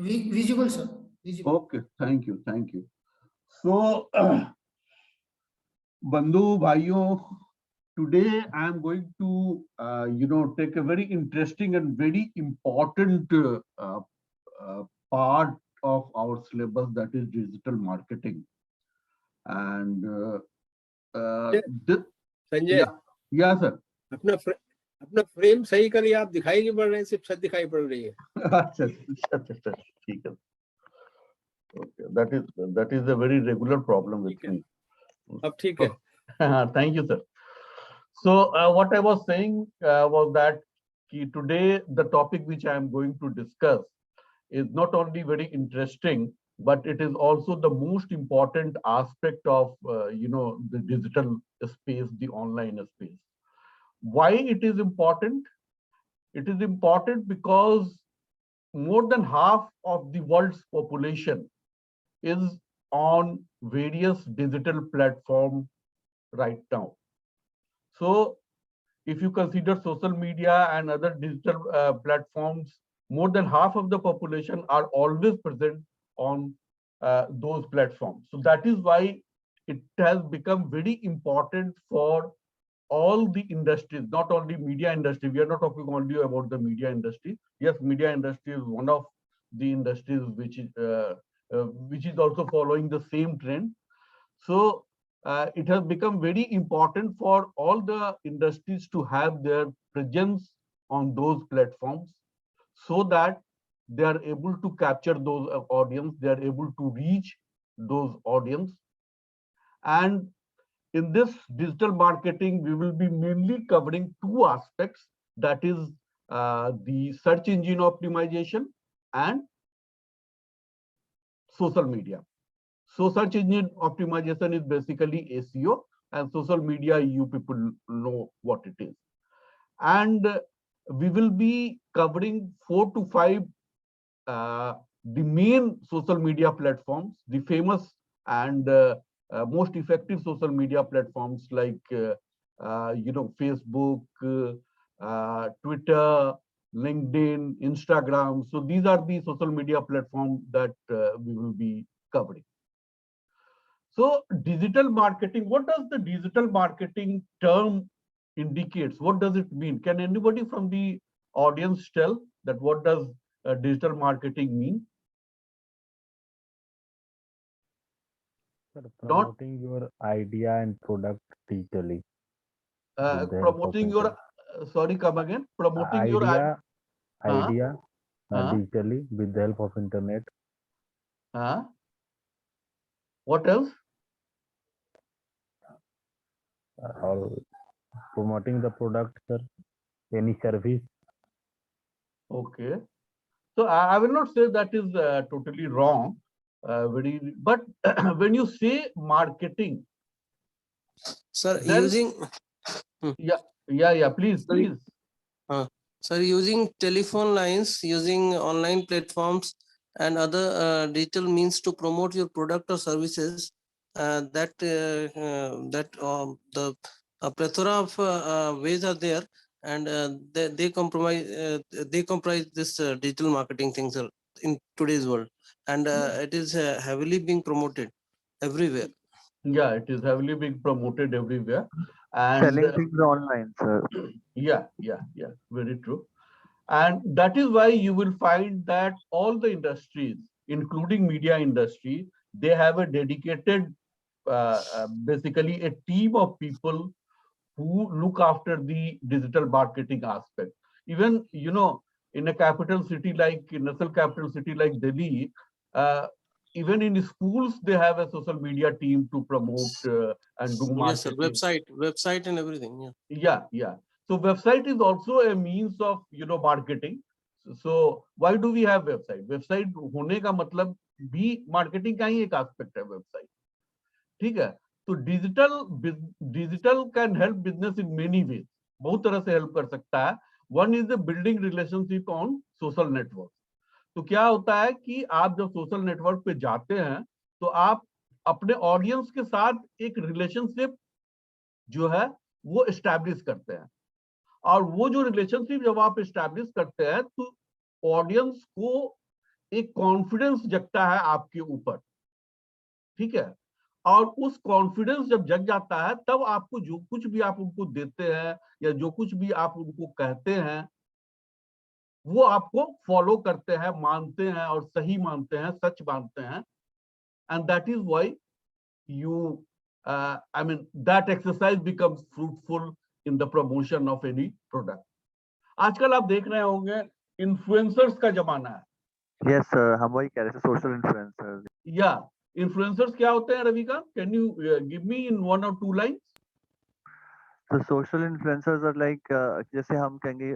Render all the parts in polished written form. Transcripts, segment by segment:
Visible, sir. Visible. Okay, thank you, thank you. So, Bandhu Bhaiyo, today I am going to, take a very interesting and very important part of our syllabus, that is digital marketing. And Sanjay, yeah, sir. अपना frame सही करिए, आप दिखाई नहीं पड़ रहे हैं, सिर्फ छत दिखाई पड़ रही है. अच्छा, ठीक है. Okay, that is a very regular problem with me. अब ठीक है. Thank you, sir. So what I was saying was that today the topic which I am going to discuss is not only very interesting, but it is also the most important aspect of the digital space, the online space. Why it is important? It is important because more than half of the world's population is on various digital platforms right now. So if you consider social media and other digital platforms, more than half of the population are always present on those platforms. So that is why it has become very important for all the industries, not only media industry. We are not talking only about the media industry. Yes, media industry is one of the industries which is also following the same trend. So it has become very important for all the industries to have their presence on those platforms, so that they are able to capture those audience, they are able to reach those audience. And in this digital marketing, we will be mainly covering two aspects, that is the search engine optimization and social media. So search engine optimization is basically SEO, and social media, you people know what it is. And we will be covering 4 to 5 the main social media platforms, the famous and most effective social media platforms like Facebook, Twitter, LinkedIn, Instagram. So these are the social media platforms that we will be covering. So digital marketing, what does the digital marketing term indicates? What does it mean? Can anybody from the audience tell that what does digital marketing mean? Sir, promoting your idea and product digitally. Promoting your, sorry, come again. Promoting your idea digitally with the help of internet. What else? Or promoting the product, sir, any service. Okay, so I will not say that is totally wrong, but when you say marketing, sir, using please. Sir, using telephone lines, using online platforms and other digital means to promote your product or services, the plethora of ways are there, and they comprise this digital marketing things in today's world, and it is heavily being promoted everywhere. Yeah, it is heavily being promoted everywhere, and selling things online, sir. Yeah, very true. And that is why you will find that all the industries, including media industry, they have a dedicated, basically a team of people who look after the digital marketing aspect. Even, in a capital city like national capital city like Delhi, even in schools, they have a social media team to promote and do marketing. Yes, sir. Website and everything. Yeah. So website is also a means of, marketing. So why do we have website? Website होने का मतलब भी marketing का ही एक aspect है website. ठीक है? तो digital can help business in many ways. बहुत तरह से help कर सकता है. One is the building relationship on social network. तो क्या होता है कि आप जब सोशल नेटवर्क पे जाते हैं तो आप अपने ऑडियंस के साथ एक रिलेशनशिप जो है वो एस्टैब्लिश करते हैं, और वो जो रिलेशनशिप जब आप एस्टैब्लिश करते हैं तो ऑडियंस को एक कॉन्फिडेंस जगता है आपके ऊपर, ठीक है। और उस कॉन्फिडेंस जब जग जाता है तब आपको जो कुछ भी आप उनको देते हैं या जो कुछ भी आप उनको कहते हैं वो आपको फॉलो करते हैं, मानते हैं और सही मानते हैं, सच मानते हैं। And that is why you I mean that exercise becomes fruitful in the promotion of any product. आजकल आप देख रहे होंगे इन्फ्लुएंसर्स का जमाना है। यस सर, हम वही कह रहे थे, सोशल इन्फ्लुएंसर्स। या इन्फ्लुएंसर्स क्या होते हैं रवि का? Can you give me in 1 or 2 lines? तो सोशल इन्फ्लुएंसर्स आर लाइक, जैसे हम कहेंगे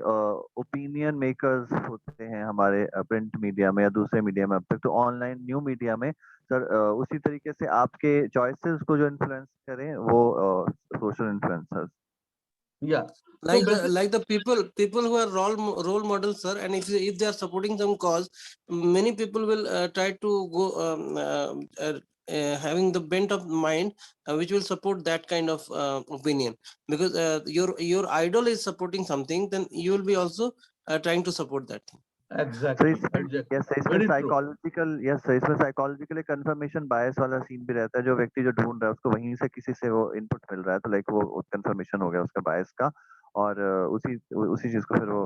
ओपिनियन मेकर्स होते हैं हमारे प्रिंट मीडिया में या दूसरे मीडिया में अब तक, तो ऑनलाइन न्यू मीडिया में सर उसी तरीके से आपके चॉइसेस को जो इन्फ्लुएंस करें वो सोशल इन्फ्लुएंसर्स। या like the people who are role models, sir, and if they are supporting some cause, many people will try to go having the bent of mind which will support that kind of opinion, because your idol is supporting something, then you will be also trying to support that thing. Exactly yes sir, इसमें psychological, yes sir, इसमें psychological confirmation bias वाला scene भी रहता है। जो व्यक्ति जो ढूंढ रहा है उसको वहीं से किसी से वो इनपुट मिल रहा है, तो लाइक वो कंफर्मेशन हो गया उसका बायस का, और उसी उसी चीज को फिर वो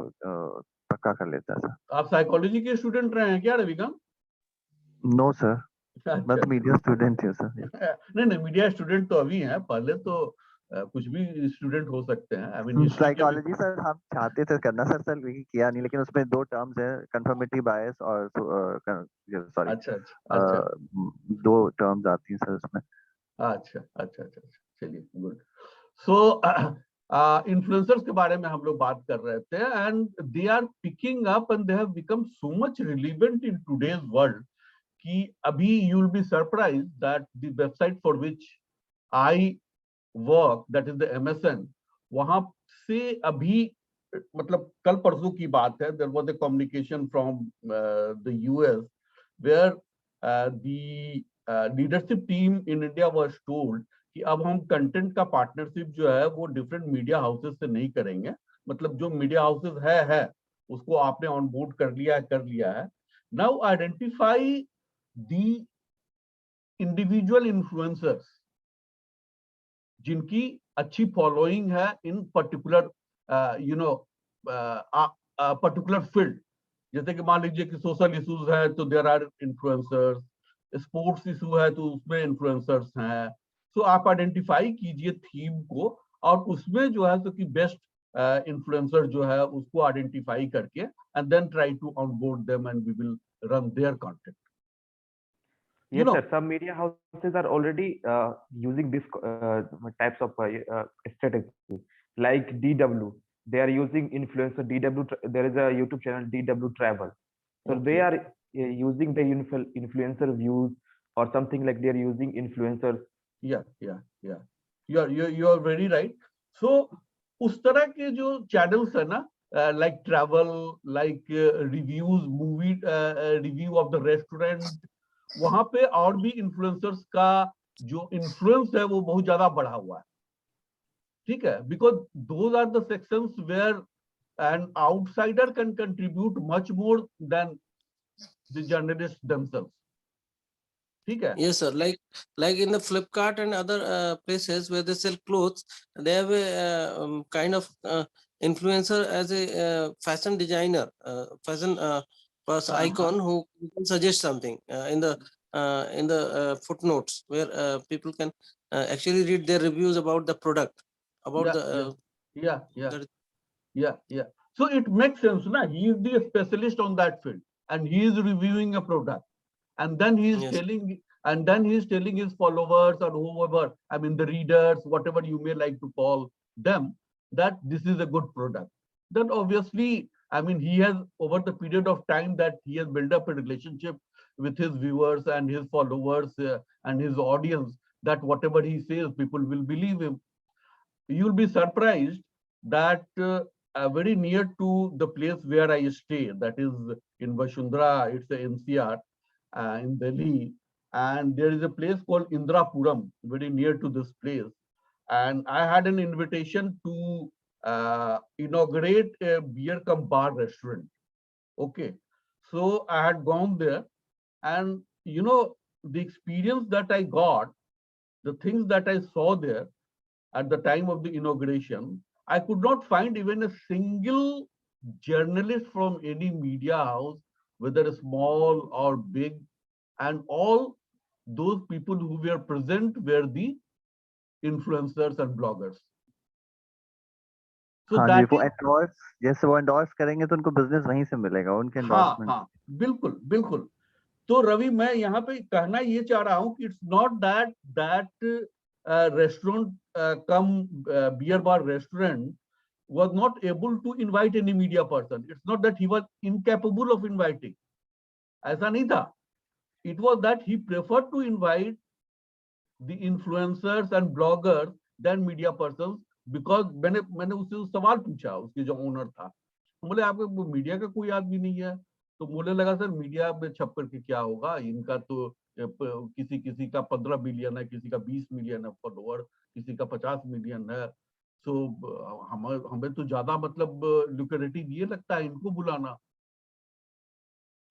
पक्का कर लेता है सर। आप साइकोलॉजी के स्टूडेंट रहे हैं क्या रवि का? नो सर, मैं तो मीडिया स्टूडेंट हूँ सर। नहीं, मीडिया स्टूडेंट तो अभी हैं, पहले तो कुछ भी स्टूडेंट हो सकते हैं। आई मीन साइकोलॉजी सर हम चाहते थे करना सर, किया नहीं, लेकिन उसमें 2 टर्म्स है, कंफर्मेटिव बायस और सॉरी, अच्छा 2 टर्म्स आती हैं सर उसमें। अच्छा, चलिए गुड। सो इन्फ्लुएंसर्स के बारे में हम लोग बात कर रहे थे, and they are picking up and they have become so much relevant in today's world कि अभी you will be surprised that the website for which I work, that is the MSN, वहां से अभी मतलब कल परसों की बात है, there was a communication from the US where the leadership team in India was told कि अब हम कंटेंट का पार्टनरशिप जो है वो डिफरेंट मीडिया हाउसेस से नहीं करेंगे। मतलब जो मीडिया हाउसेस है उसको आपने ऑन बोर्ड कर लिया है। Now identify the individual influencers जिनकी अच्छी फॉलोइंग है इन पर्टिकुलर पर्टिकुलर फील्ड। जैसे कि मान लीजिए कि सोशल इश्यूज है तो there are influencers, sports issue है तो उसमें इन्फ्लुएंसर्स हैं। सो आप आइडेंटिफाई कीजिए थीम को, और उसमें जो है तो कि बेस्ट इन्फ्लुएंसर जो है उसको आइडेंटिफाई करके and then try to onboard them and we will run their content. Yes, sir. Some media houses are already using this types of strategy, like DW. They are using influencer DW. There is a YouTube channel DW Travel. So they are using the influencer views or something, like they are using influencers. Yeah. You are very right. So उस तरह के जो channels है ना, like travel, like reviews, movie review of the restaurant, वहां पे और भी इन्फ्लुएंसर्स का जो इन्फ्लुएंस है वो बहुत ज्यादा बढ़ा हुआ है, ठीक है। Because those are the sections where an outsider can contribute much more than the journalist themselves, ठीक है। Yes, sir. Like in the Flipkart and other places where they sell clothes, they have a kind of influencer as a fashion designer, fashion icon who can suggest something in the footnotes, where people can actually read their reviews about the product, about yeah. So it makes sense, na? He is the specialist on that field, and he is reviewing a product, and then he is telling his followers or whoever, I mean the readers, whatever you may like to call them, that this is a good product. Then obviously, I mean, he has, over the period of time that he has built up a relationship with his viewers and his followers and his audience, that whatever he says, people will believe him. You'll be surprised that very near to the place where I stay, that is in Vashundra, it's a NCR in Delhi, and there is a place called Indrapuram, very near to this place. And I had an invitation to inaugurate a beer cum bar restaurant. Okay. So I had gone there, and the experience that I got, the things that I saw there at the time of the inauguration, I could not find even a single journalist from any media house, whether small or big, and all those people who were present were the influencers and bloggers. So हाँ जी, that वो is, endorse, जैसे वो endorse करेंगे तो उनको business वहीं से मिलेगा, उनके हाँ एंडोर्समेंट। हाँ, बिल्कुल बिल्कुल। तो रवि, मैं यहाँ पे कहना ये चाह रहा हूँ कि it's not that restaurant come beer bar restaurant was not able to invite any media person. It's not that he was incapable of inviting. ऐसा नहीं था. It was that he preferred to invite the influencers and bloggers than media persons, because मैंने उससे सवाल पूछा, उसके जो owner था, बोले आपके मीडिया का कोई आदमी नहीं है? तो बोलने लगा सर मीडिया में छप करके क्या होगा, इनका तो किसी का 15 बिलियन है, किसी का 20 मिलियन है फॉलोअर, किसी का 50 मिलियन है। सो हमें तो ज्यादा मतलब लुक्रेटिव ये लगता है इनको बुलाना।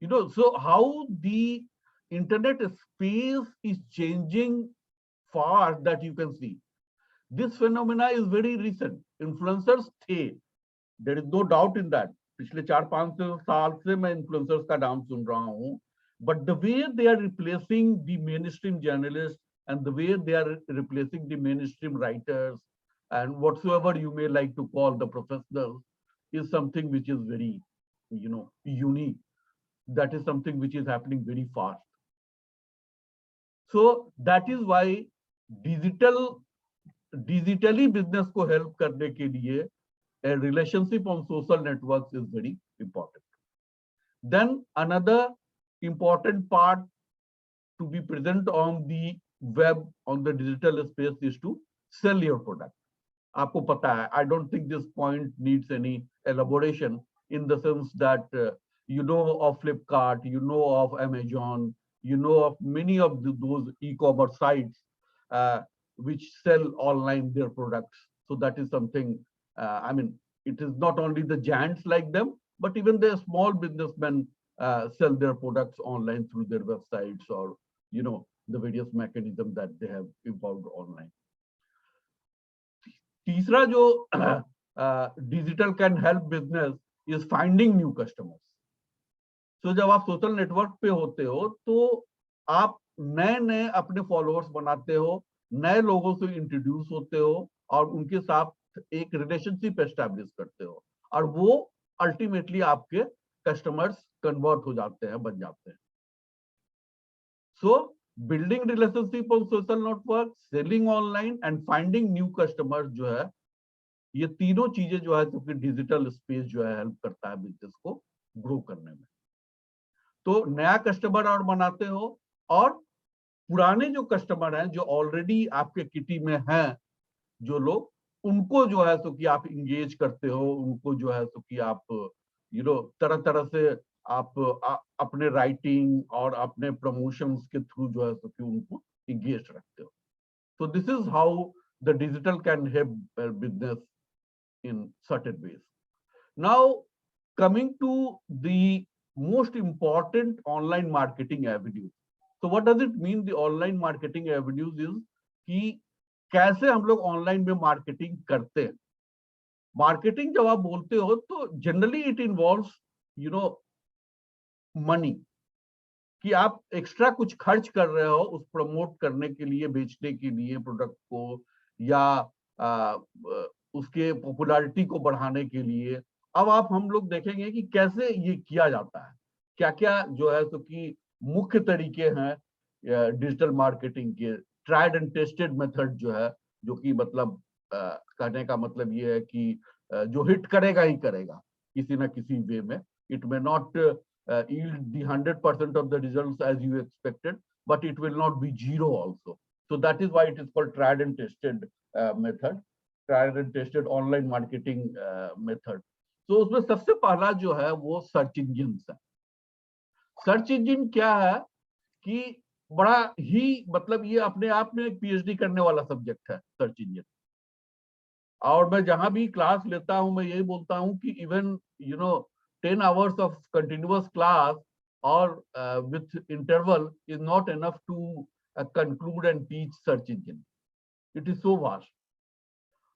So how the internet space is changing fast, that you can see. This phenomena is very recent. Influencers थे, there is no doubt in that. पिछले 4-5 साल से मैं influencers का नाम सुन रहा हूँ, but the way they are replacing the mainstream journalists and the way they are replacing the mainstream writers and whatsoever you may like to call the professionals is something which is very, unique. That is something which is happening very fast. So that is why digitally business को help करने के लिए a relationship on social networks is very important. Then another important part to be present on the web, on the digital space, is to sell your product. आपको पता है, I don't think this point needs any elaboration, in the sense that you know of Flipkart, you know of Amazon, you know of many of those e-commerce sites which sell online their products. So that is something, it is not only the giants like them, but even the small businessmen sell their products online through their websites, or, the various mechanisms that they have evolved online. तीसरा जो digital can help business is finding new customers. So जब आप social network पे होते हो तो आप नए अपने फॉलोअर्स बनाते हो, नए लोगों से इंट्रोड्यूस होते हो और उनके साथ एक रिलेशनशिप एस्टैब्लिश करते हो, और वो अल्टीमेटली आपके कस्टमर्स कन्वर्ट हो जाते हैं, बन जाते हैं. So building relationship on social network, selling online and finding new customers जो है, ये तीनों चीजें जो है तो फिर डिजिटल स्पेस जो है हेल्प करता है बिजनेस को ग्रो करने में. तो नया कस्टमर और बनाते हो, और पुराने जो कस्टमर हैं जो ऑलरेडी आपके किटी में हैं, जो लोग, उनको जो है तो कि आप इंगेज करते हो, उनको जो है तो कि आप तरह से आप अपने राइटिंग और अपने प्रमोशंस के थ्रू जो है तो कि उनको इंगेज रखते हो. So this is how the digital can help business in certain ways. Now, coming to the most important online marketing avenues. So what does it mean, the online marketing avenues is कि कैसे हम लोग online में marketing करते हैं. Marketing जब आप बोलते हो तो जनरली इट इन्वॉल्व्स मनी, कि आप एक्स्ट्रा कुछ खर्च कर रहे हो उस प्रमोट करने के लिए, बेचने के लिए प्रोडक्ट को, या उसके पॉपुलैरिटी को बढ़ाने के लिए. अब हम लोग देखेंगे कि कैसे ये किया जाता है, क्या क्या जो है तो कि मुख्य तरीके हैं डिजिटल मार्केटिंग के. ट्राइड एंड टेस्टेड मेथड जो है, जो कि मतलब कहने का मतलब ये है कि जो हिट करेगा ही करेगा किसी ना किसी वे में. It may not yield the 100% of the results as you expected, but it will not be zero also. So that is why it is called tried and tested method, tried and tested online marketing method. So उसमें सबसे पहला जो है वो search engine है. Search engine क्या है कि बड़ा ही मतलब ये अपने आप में एक पीएचडी करने वाला सब्जेक्ट है सर्च इंजन. और मैं जहां भी क्लास लेता हूं मैं यही बोलता हूं कि even 10 hours of continuous class or with interval is not enough to conclude and teach search engine. It is so vast.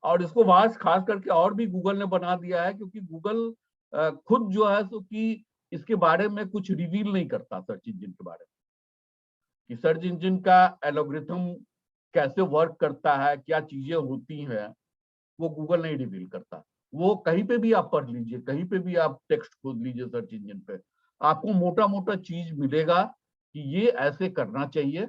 और इसको वास्ट खास करके और भी गूगल ने बना दिया है, क्योंकि गूगल खुद जो है सो कि इसके बारे में कुछ रिवील नहीं करता सर्च इंजन के बारे में, कि सर्च इंजन का एल्गोरिथम कैसे वर्क करता है, क्या चीजें होती हैं, वो गूगल नहीं रिवील करता। वो कहीं पे भी आप पढ़ लीजिए, कहीं पे भी आप टेक्स्ट खोज लीजिए सर्च इंजन पे, आपको मोटा मोटा चीज मिलेगा कि ये ऐसे करना चाहिए,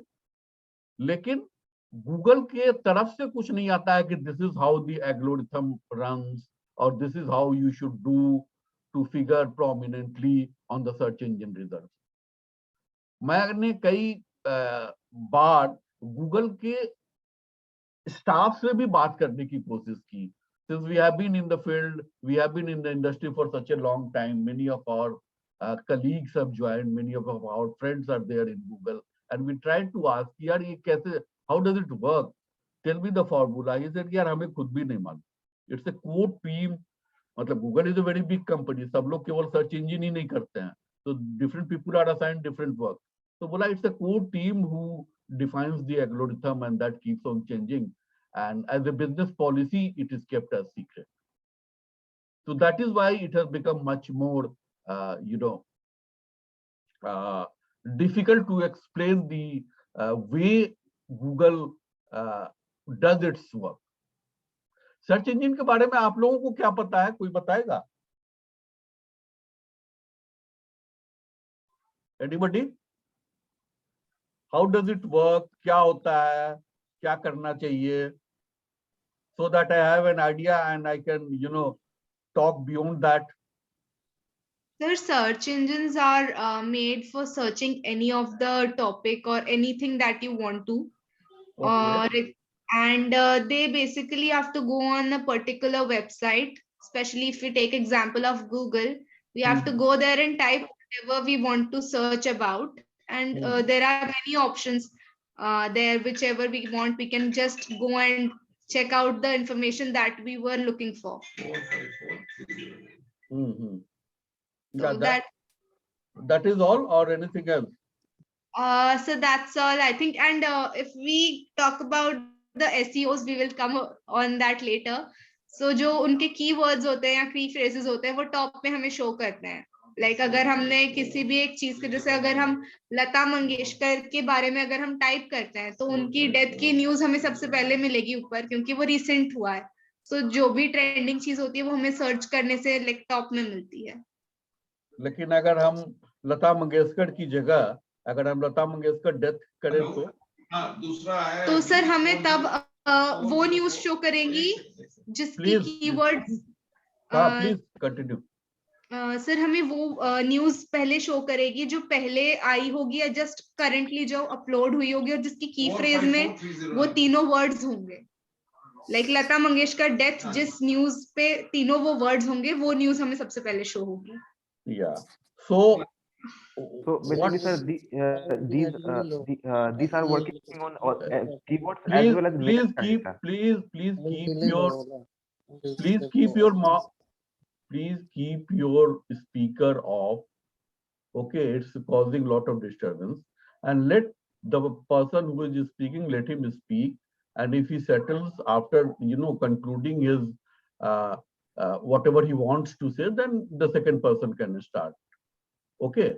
लेकिन गूगल के तरफ से कुछ नहीं आता है कि this is how the algorithm runs और this is how you should do to figure prominently on the search engine result. मैंने कई बार गूगल के स्टाफ से भी बात करने की कोशिश की, since we have been in the field, we have been in the industry for such a long time, many of our colleagues have joined, many of our friends are there in Google, and we tried to ask यार ये कैसे, how does it work, tell me the formula. He said यार हमें खुद भी नहीं मालूम, it's a core team, मतलब Google is a very big company, सब लोग केवल सर्च इंजन ही नहीं करते हैं, so different people are assigned different work. तो बोला it's a core team who defines the algorithm and that keeps on changing, and as a business policy it is kept as secret. So that is why it has become much more difficult to explain the way Google does its work. Search engine के बारे में आप लोगों को क्या पता है, कोई बताएगा? Anybody? How does it work? क्या होता है, क्या करना चाहिए, so that I have an idea and I can, talk beyond that. Sir, search engines are made for searching any of the topic or anything that you want to. Okay. And they basically have to go on a particular website, especially if we take example of Google, we have to go there and type whatever we want to search about. And there are many options there, whichever we want, we can just go and check out the information that we were looking for. So that is all or anything else? So that's all I think. And if we talk about the SEOs, we will come on that later. So जो उनके keywords होते हैं या key phrases होते हैं, वो top में हमें show करते हैं. Like अगर हमने किसी भी एक चीज के, जैसे अगर हम लता मंगेशकर के बारे में अगर हम टाइप करते हैं, तो उनकी डेथ की न्यूज हमें सबसे पहले मिलेगी ऊपर, क्योंकि वो रिसेंट हुआ है. So जो भी ट्रेंडिंग चीज होती है वो हमें सर्च करने से लाइक टॉप में मिलती है. लेकिन अगर हम लता मंगेशकर की जगह अगर हम लता मंगेशकर डेथ करें तो सर हमें तब वो न्यूज शो करेंगी जिसकी कीवर्ड्स. Please continue. सर हमें वो न्यूज पहले शो करेगी जो पहले आई होगी या जस्ट करेंटली जो अपलोड हुई होगी, और जिसकी की फ्रेज में वो तीनों वर्ड्स होंगे. लाइक लता मंगेशकर डेथ, जिस न्यूज पे तीनों वो वर्ड्स होंगे, वो न्यूज हमें सबसे पहले शो होगी. Yeah. So basically, sir, these are working on keywords please, as well as metadata. Please keep your speaker off. Okay, it's causing a lot of disturbance. And let the person who is speaking, let him speak. And if he settles after, concluding his whatever he wants to say, then the second person can start. Okay.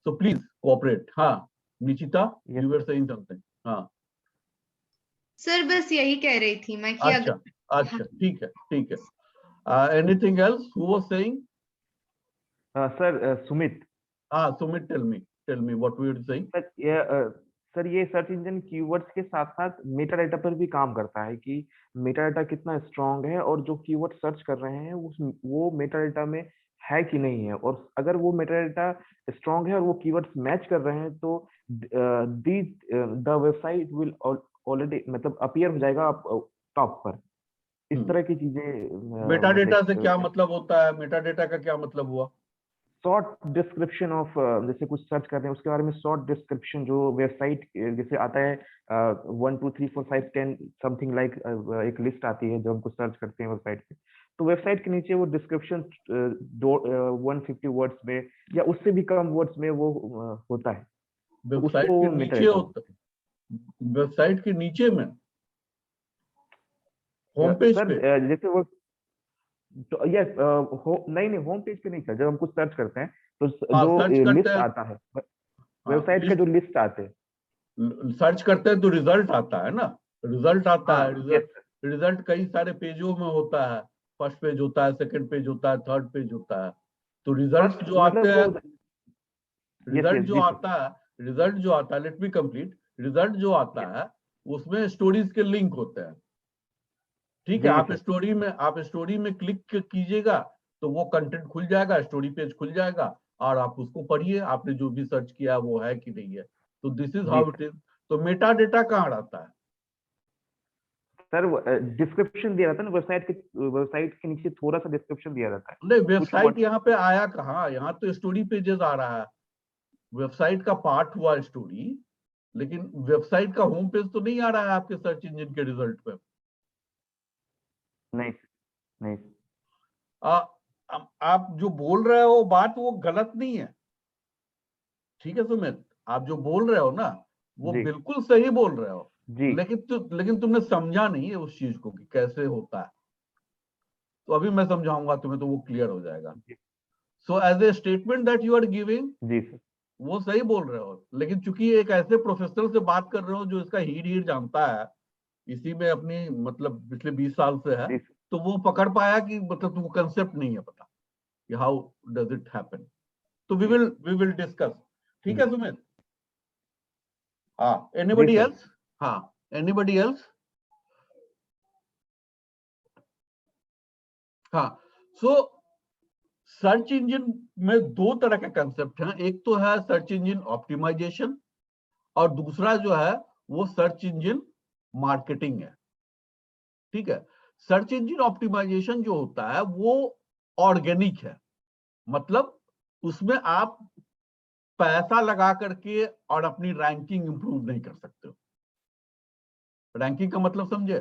So please cooperate. हाँ, निचिता, you were saying something. हाँ. Sir बस यही कह रही थी मैं कि अच्छा, ठीक है. Anything else? Who was saying? Sir, Sumit. Sumit, tell me what we were saying. Sir ये सर्च इंजन कीवर्ड्स के साथ साथ मेटा डाटा पर भी काम करता है कि मेटा डाटा कितना स्ट्रांग है और जो कीवर्ड सर्च कर रहे हैं वो मेटा डाटा में है कि नहीं है, और अगर वो मेटा डाटा स्ट्रांग है और वो कीवर्ड्स मैच कर रहे हैं तो द वेबसाइट विल ऑलरेडी मतलब अपीयर हो जाएगा टॉप पर. इस तरह की चीजें. मेटा डेटा से क्या मतलब होता है? मेटा डेटा का क्या मतलब हुआ? शॉर्ट डिस्क्रिप्शन ऑफ, जैसे कुछ सर्च कर रहे हैं उसके बारे में शॉर्ट डिस्क्रिप्शन जो वेबसाइट जैसे आता है 1 2 3 4 5 10 समथिंग लाइक एक लिस्ट आती है जो हम कुछ सर्च करते हैं वेबसाइट पे, तो वेबसाइट के नीचे वो डिस्क्रिप्शन 150 वर्ड्स में या उससे भी कम वर्ड्स में वो होता है, तो वेबसाइट उसको के मैं नीचे रहता हूँ। होता, वेबसाइट के नीचे में होम पेज सर पे। जैसे वो तो यस नहीं नहीं, होम पेज पे नहीं सर, जब हम कुछ सर्च करते हैं तो हाँ, जो सर्च करते लिस्ट हैं। आता है, हाँ, वेबसाइट का जो लिस्ट आते हैं, सर्च करते हैं तो रिजल्ट आता है ना, रिजल्ट आता हाँ है। यस रिजल्ट कई सारे पेजों में होता है, फर्स्ट पेज होता है, सेकंड पेज होता है, थर्ड पेज होता है। तो रिजल्ट फर्स्ट जो आते मतलब हैं, वो यस यस जी सर, रिजल्ट जो आता है, लेट मी कंप्लीट। रिजल्ट जो आता है उसमें स्टोरीज के लिंक होते हैं। ठीक है, जी आप सर, स्टोरी में क्लिक कीजिएगा तो वो कंटेंट खुल जाएगा, स्टोरी पेज खुल जाएगा, और आप उसको पढ़िए, आपने जो भी सर्च किया वो है कि नहीं है। तो दिस इज जी हाउ इट इज। तो मेटा डेटा कहाँ रहता है? सर डिस्क्रिप्शन दिया रहता है ना, वेबसाइट के नीचे थोड़ा सा डिस्क्रिप्शन दिया रहता है, नहीं, कुछ वेबसाइट वर्ड। यहाँ पे आया कहाँ? यहाँ तो स्टोरी पेजेस आ रहा है, वेबसाइट का पार्ट हुआ स्टोरी, लेकिन वेबसाइट का होम पेज तो नहीं आ रहा है आपके सर्च इंजन के रिजल्ट पे। नहीं नहीं आ, आप जो बोल रहे हो बात वो गलत नहीं है, ठीक है सुमित, आप जो बोल रहे हो ना वो जी बिल्कुल सही बोल रहे हो, जी लेकिन तुमने समझा नहीं है उस चीज को कि कैसे होता है। तो अभी मैं समझाऊंगा तुम्हें, तो वो क्लियर हो जाएगा। जी so as a statement that you are giving, जी सर, वो सही बोल रहे हो, लेकिन चूंकि एक ऐसे प्रोफेशनल से बात कर रहे हो जो इसका हीर हीर जानता है, इसी में अपनी मतलब पिछले 20 साल से है, जी सर, तो वो पकड़ पाया कि मतलब तुमको कंसेप्ट नहीं है पता कि हाउ डज इट हैपन। तो जी वी विल डिस्कस। ठीक जी है सुमित? हाँ, जी एनीबडी सर, एल्स? हाँ, एनीबडी एल्स? हाँ। सो सर्च इंजन में दो तरह के कंसेप्ट हैं, एक तो है सर्च इंजन ऑप्टिमाइजेशन, और दूसरा जो है वो सर्च इंजन मार्केटिंग है। ठीक है, सर्च इंजन ऑप्टिमाइजेशन जो होता है वो ऑर्गेनिक है, मतलब उसमें आप पैसा लगा करके और अपनी रैंकिंग इंप्रूव नहीं कर सकते हो। रैंकिंग का मतलब समझे?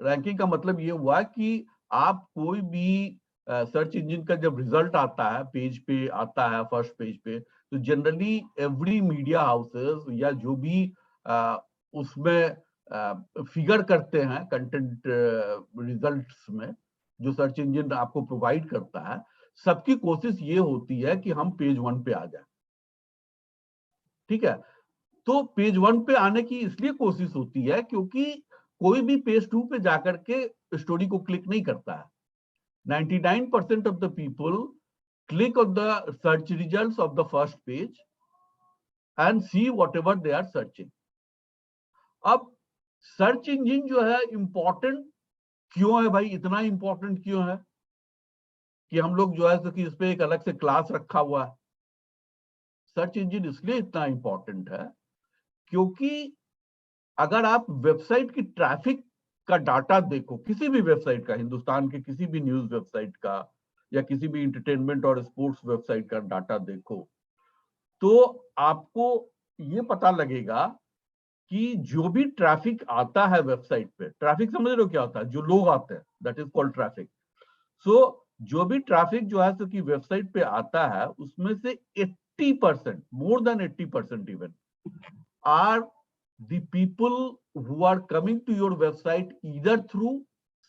रैंकिंग का मतलब ये हुआ कि आप कोई भी सर्च इंजन का जब रिजल्ट आता है, पेज पे आता है, फर्स्ट पेज पे, तो जनरली एवरी मीडिया हाउसेस या जो भी उसमें फिगर करते हैं कंटेंट रिजल्ट्स में, जो सर्च इंजन आपको प्रोवाइड करता है, सबकी कोशिश ये होती है कि हम पेज 1 पे आ जाए। ठीक है, तो पेज 1 पे आने की इसलिए कोशिश होती है क्योंकि कोई भी पेज 2 पे जाकर के स्टोरी को क्लिक नहीं करता है। 99% of the people click on the search results of the first page and see whatever they are searching. अब सर्च इंजन जो है इंपॉर्टेंट क्यों है भाई? इतना इंपॉर्टेंट क्यों है कि हम लोग जो है तो कि इस पे एक अलग से क्लास रखा हुआ है? सर्च इंजन इसलिए इतना इंपॉर्टेंट है क्योंकि अगर आप वेबसाइट की ट्रैफिक का डाटा देखो, किसी भी वेबसाइट का, हिंदुस्तान के किसी भी न्यूज वेबसाइट का या किसी भी इंटरटेनमेंट और स्पोर्ट्स वेबसाइट का डाटा देखो, तो आपको ये पता लगेगा कि जो भी ट्रैफिक आता है वेबसाइट पे, ट्रैफिक समझ रहे हो क्या होता है? जो लोग आते हैं, दैट इज कॉल्ड ट्रैफिक। सो जो भी ट्रैफिक जो है तो कि वेबसाइट पे आता है, उसमें से 80%, more than 80% even, are the people who are coming to your website either through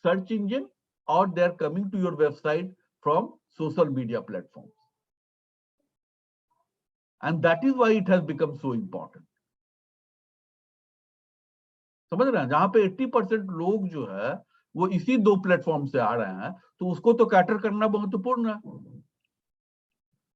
search engine or they are coming to your website from social media platforms, and that is why it has become so important. समझ रहे हैं? जहां पे 80% लोग जो है वो इसी दो प्लेटफॉर्म से आ रहे हैं, तो उसको तो कैटर करना महत्वपूर्ण है।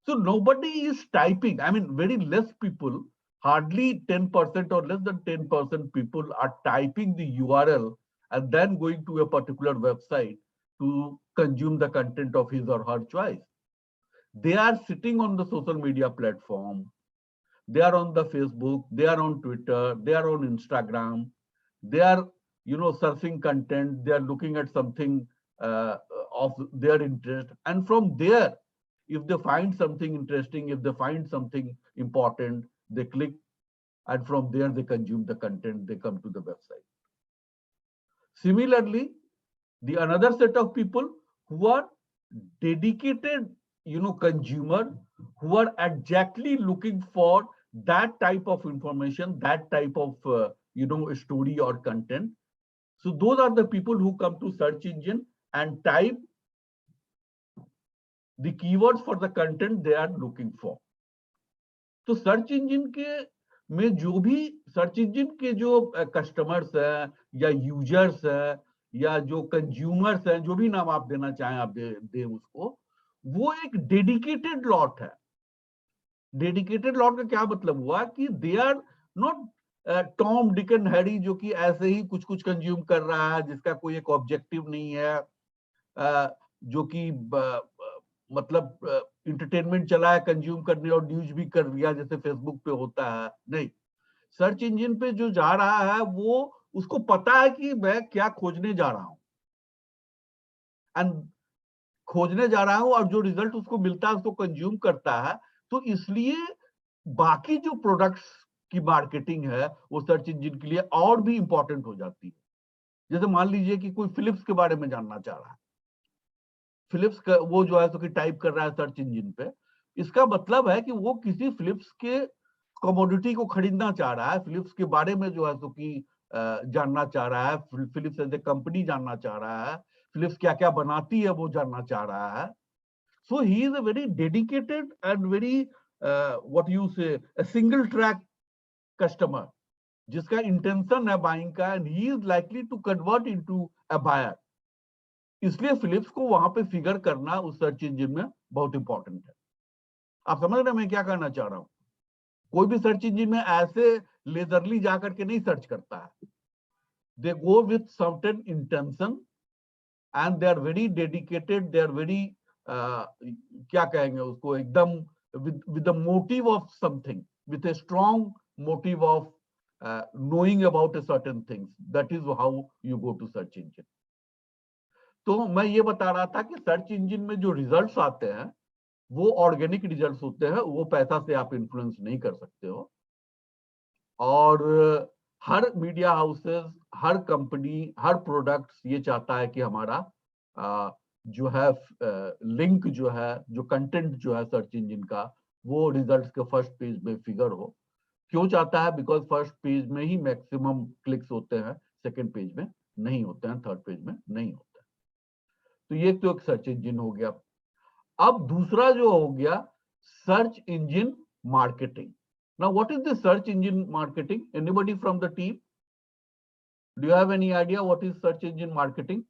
So nobody is typing. I mean, very less people, hardly 10% or less than 10% people are typing the URL and then going to a particular website to consume the content of his or her choice. They are sitting on the social media platform. They are on the Facebook, they are on Twitter, they are on Instagram. They are, surfing content. They are looking at something of their interest. And from there, if they find something interesting, if they find something important, they click, and from there they consume the content, they come to the website. Similarly, the another set of people who are dedicated, consumer, who are exactly looking for that type of information, that type of, story or content. So those are the people who come to search engine and type the keywords for the content they are looking for. तो search engine के में जो भी search engine के जो customers हैं या users हैं या जो कंज्यूमर्स हैं, जो भी नाम आप देना चाहें आप दे उसको, वो एक डेडिकेटेड लॉट है। डेडिकेटेड लॉट का क्या मतलब हुआ कि they are not Tom Dick and Harry जो कि ऐसे ही कुछ कुछ कंज्यूम कर रहा है जिसका कोई एक ऑब्जेक्टिव नहीं है, जो कि मतलब इंटरटेनमेंट चला है कंज्यूम करने और न्यूज भी कर लिया जैसे फेसबुक पे होता है। नहीं, सर्च इंजन पे जो जा रहा है वो उसको पता है कि मैं क्या खोजने जा रहा हूं एंड खोजने जा रहा हूं और जो रिजल्ट उसको मिलता है उसको कंज्यूम करता है। तो इसलिए बाकी जो प्रोडक्ट्स की मार्केटिंग है वो सर्च इंजन के लिए और भी इंपॉर्टेंट हो जाती है। जैसे मान लीजिए कि कोई फिलिप्स के बारे में जानना चाह रहा है, फिलिप्स का वो जो है तो कि टाइप कर रहा है सर्च इंजन पे, इसका मतलब है कि वो किसी फिलिप्स के कमोडिटी को खरीदना चाह रहा है, फिलिप्स के बारे में जो है तो कि जानना चाह रहा है, फिलिप्स एज ए कंपनी जानना चाह रहा है, फिलिप्स क्या क्या बनाती है वो जानना चाह रहा है। So he is a very dedicated and very what you say a single track customer जिसका इंटेंशन है बाइंग का and he is likely to convert into a buyer. इसलिए फिलिप्स को वहां पे फिगर करना उस सर्च इंजन में बहुत इंपॉर्टेंट है। आप समझ रहे हैं मैं क्या कहना चाह रहा हूं? कोई भी सर्च इंजन में ऐसे लेजरली जाकर के नहीं सर्च करता है। They go with certain intention and they are very dedicated, they are very क्या कहेंगे उसको, एकदम with the motive of something, with a strong motive of knowing about a certain things. That is how you go to search engine. तो मैं ये बता रहा था कि सर्च इंजन में जो रिजल्ट्स आते हैं वो ऑर्गेनिक रिजल्ट्स होते हैं, वो पैसा से आप इन्फ्लुएंस नहीं कर सकते हो। और हर मीडिया हाउसेस, हर कंपनी, हर प्रोडक्ट्स ये चाहता है कि हमारा जो है लिंक जो है, जो कंटेंट जो है सर्च इंजन का, वो रिजल्ट्स के फर्स्ट पेज में फिगर हो। क्यों चाहता है? बिकॉज फर्स्ट पेज में ही मैक्सिमम क्लिक्स होते हैं, सेकेंड पेज में नहीं होते हैं, थर्ड पेज में नहीं होते हैं। तो ये तो एक सर्च इंजन हो गया। अब दूसरा जो हो गया search engine marketing. Now what is the search engine marketing? Anybody from the team, do you have any idea what is search engine marketing?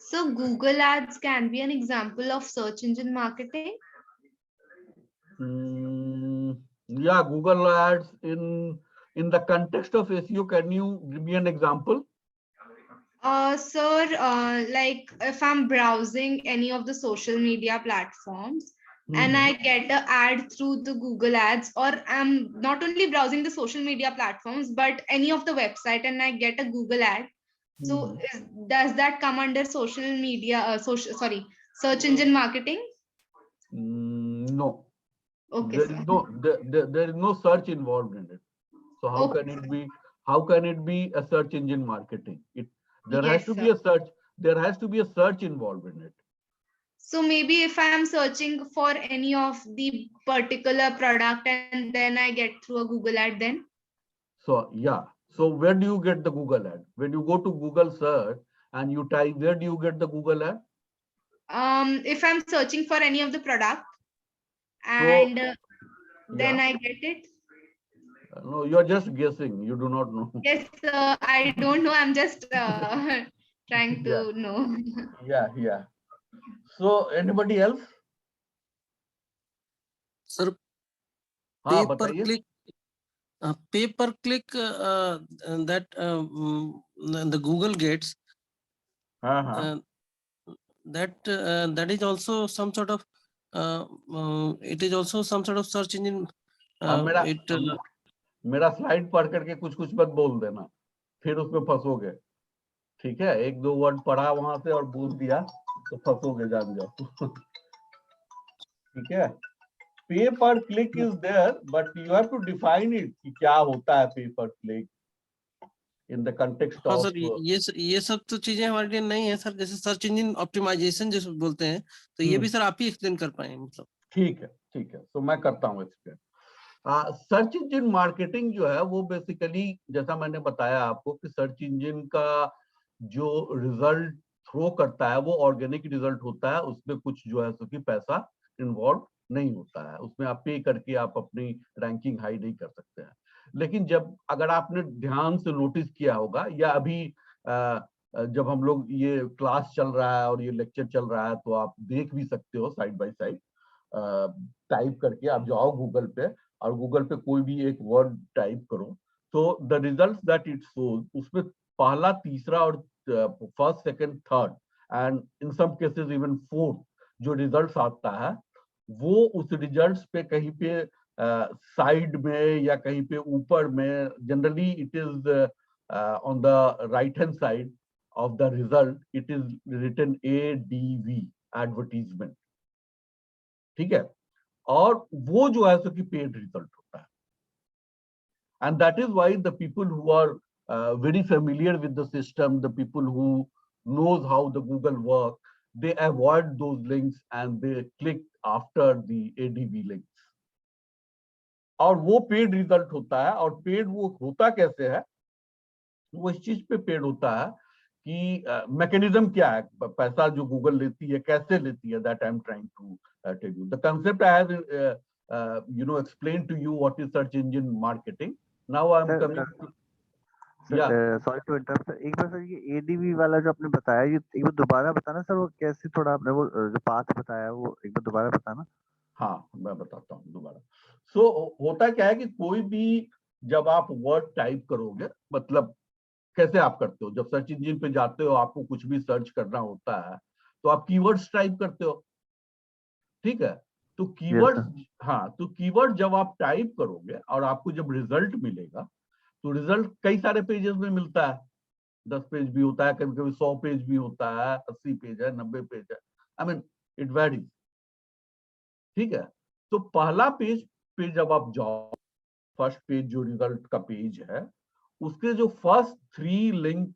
So Google ads can be an example of search engine marketing. Yeah, Google ads in the context of SEO, can you give me an example? Sir, like if I'm browsing any of the social media platforms and I get an ad through the Google ads, or I'm not only browsing the social media platforms but any of the website and I get a Google ad, so does that come under social media search engine marketing? No. Okay, There sir. is no there is no search involved in it. So how Okay. can it be a search engine marketing? There has Yes, to sir. be a search, there has to be a search involved in it. So maybe if I am searching for any of the particular product and then I get through a Google ad, then? So yeah. So where do you get the Google ad? When you go to Google search and you type, where do you get the Google ad? If I'm searching for any of the product and then Yeah. I get it. No, you are just guessing. You do not know. Yes, I don't know. I'm just trying to Yeah. know. Yeah. So anybody else? Sir, हाँ, pay per बताइए। click, that the Google gets, हाँ. that is also some sort of it is also some sort of search engine. अब मेरा slide पढ़ करके कुछ मत बोल देना, फिर उसमें फंसोगे। ठीक है, एक दो वर्ड पढ़ा वहां से और बोल दिया तो फंसोगे, जान जाओ। ठीक है, pay per click is there but you have to define it कि क्या होता है pay per click. in the context हाँ of सर, ये सब तो चीजें हमारे लिए नहीं है सर। जैसे सर्च इंजन ऑप्टिमाइजेशन जिसे बोलते हैं, तो ये भी सर आप ही एक्सप्लेन कर पाए मतलब। ठीक है, तो मैं करता हूँ एक्सप्लेन। सर्च इंजन मार्केटिंग जो है वो बेसिकली, जैसा मैंने बताया आपको, कि सर्च इंजन का जो रिजल्ट थ्रो करता है वो ऑर्गेनिक रिजल्ट होता है। उसमें कुछ जो है सो कि पैसा इन्वॉल्व नहीं होता है, उसमें आप पे करके आप अपनी रैंकिंग हाई नहीं कर सकते हैं। लेकिन जब अगर आपने ध्यान से नोटिस किया होगा, या अभी जब हम लोग ये क्लास चल रहा है और ये लेक्चर चल रहा है, तो आप देख भी सकते हो साइड बाय साइड, टाइप करके आप जाओ गूगल पे, और गूगल पे कोई भी एक वर्ड टाइप करो, तो the results that it shows, उसमें पहला, तीसरा और first, second, third and in some cases even fourth जो रिजल्ट्स आता है, वो उस रिजल्ट्स पे कहीं पे साइड में या कहीं पे ऊपर में, generally it is on the right hand side of the result, it is written ADV, advertisement. ठीक है, और वो जो है सो कि पेड रिजल्ट होता है। And that is why the people who are very familiar with the system, the people who knows how the Google work, they avoid those links and they click after the ADV links, और वो paid result होता है। और paid वो होता कैसे है, वो इस चीज पे पेड होता है कि मैकेनिज्म क्या है, पैसा जो गूगल लेती है कैसे लेती है, that I am trying to tell you. The concept I have explained to you what is search engine marketing. Now I am coming to, sorry to interrupt sir, एक बार सर ये एडीवी वाला जो आपने बताया, ये एक बार दोबारा बताना सर, वो कैसे, थोड़ा आपने वो जो पाथ बताया वो एक बार दोबारा बताना। हाँ, मैं बताता हूँ दोबारा। सो होता क्या है कि कोई भी, जब आप वर्ड टाइप करोगे, मतलब कैसे आप करते हो, जब सर्च इंजन पे जाते हो, आपको कुछ भी सर्च करना होता है, तो आप कीवर्ड्स टाइप करते हो। ठीक है, तो कीवर्ड्स, हाँ, तो कीवर्ड जब आप टाइप करोगे और आपको जब रिजल्ट मिलेगा, तो रिजल्ट कई सारे पेजेस में मिलता है। 10 पेज भी होता है, कभी कभी 100 पेज भी होता है, 80 पेज है, 90 पेज है, आई मीन इट वेरीज। ठीक है, तो पहला पेज पे जब आप जाओ, फर्स्ट पेज जो रिजल्ट का पेज है, उसके जो फर्स्ट 3 लिंक्स,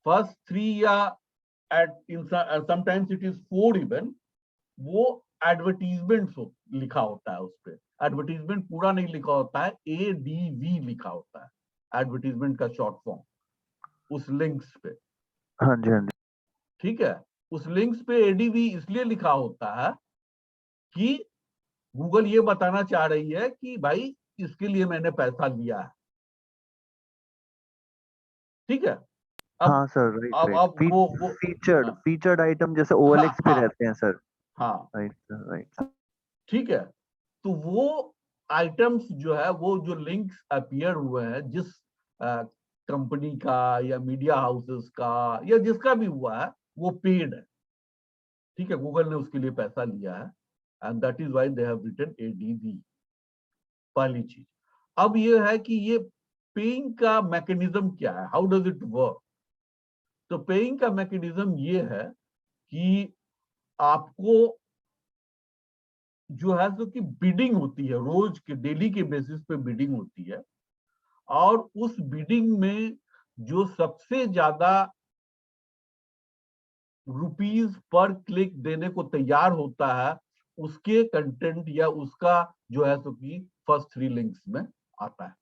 फर्स्ट 3 या eight sometimes it is 4 even, वो एडवर्टीजमेंट लिखा होता है। उस पे एडवर्टीजमेंट पूरा नहीं लिखा होता है, ADV लिखा होता है, एडवर्टीजमेंट का शॉर्ट फॉर्म, उस लिंक्स पे। हाँ जी, हाँ जी। ठीक है, उस लिंक्स पे ADV इसलिए लिखा होता है कि गूगल ये बताना चाह रही है कि भाई इसके लिए मैंने पैसा लिया है। ठीक है, अब हाँ सर, राइट अब राइट, अब वो फीचर्ड आइटम जैसे हाँ OLX पे हाँ रहते हैं सर। हाँ, राइट सर, राइट। ठीक है, तो वो आइटम्स जो है, वो जो लिंक्स अपीयर हुए हैं जिस कंपनी का या मीडिया हाउसेस का या जिसका भी हुआ है, वो पेड है। ठीक है, गूगल ने उसके लिए पैसा लिया है, and that is why they have written ADV, पहली चीज। अब ये है कि ये पेइंग का मैकेनिज्म क्या है, हाउ डज इट वर्क। तो पेइंग का मैकेनिज्म ये है कि आपको जो है, तो कि बिडिंग होती है, रोज के डेली के बेसिस पे बिडिंग होती है, और उस बिडिंग में जो सबसे ज्यादा रुपीस पर क्लिक देने को तैयार होता है, उसके कंटेंट या उसका जो है सो कि फर्स्ट 3 लिंक्स में आता है।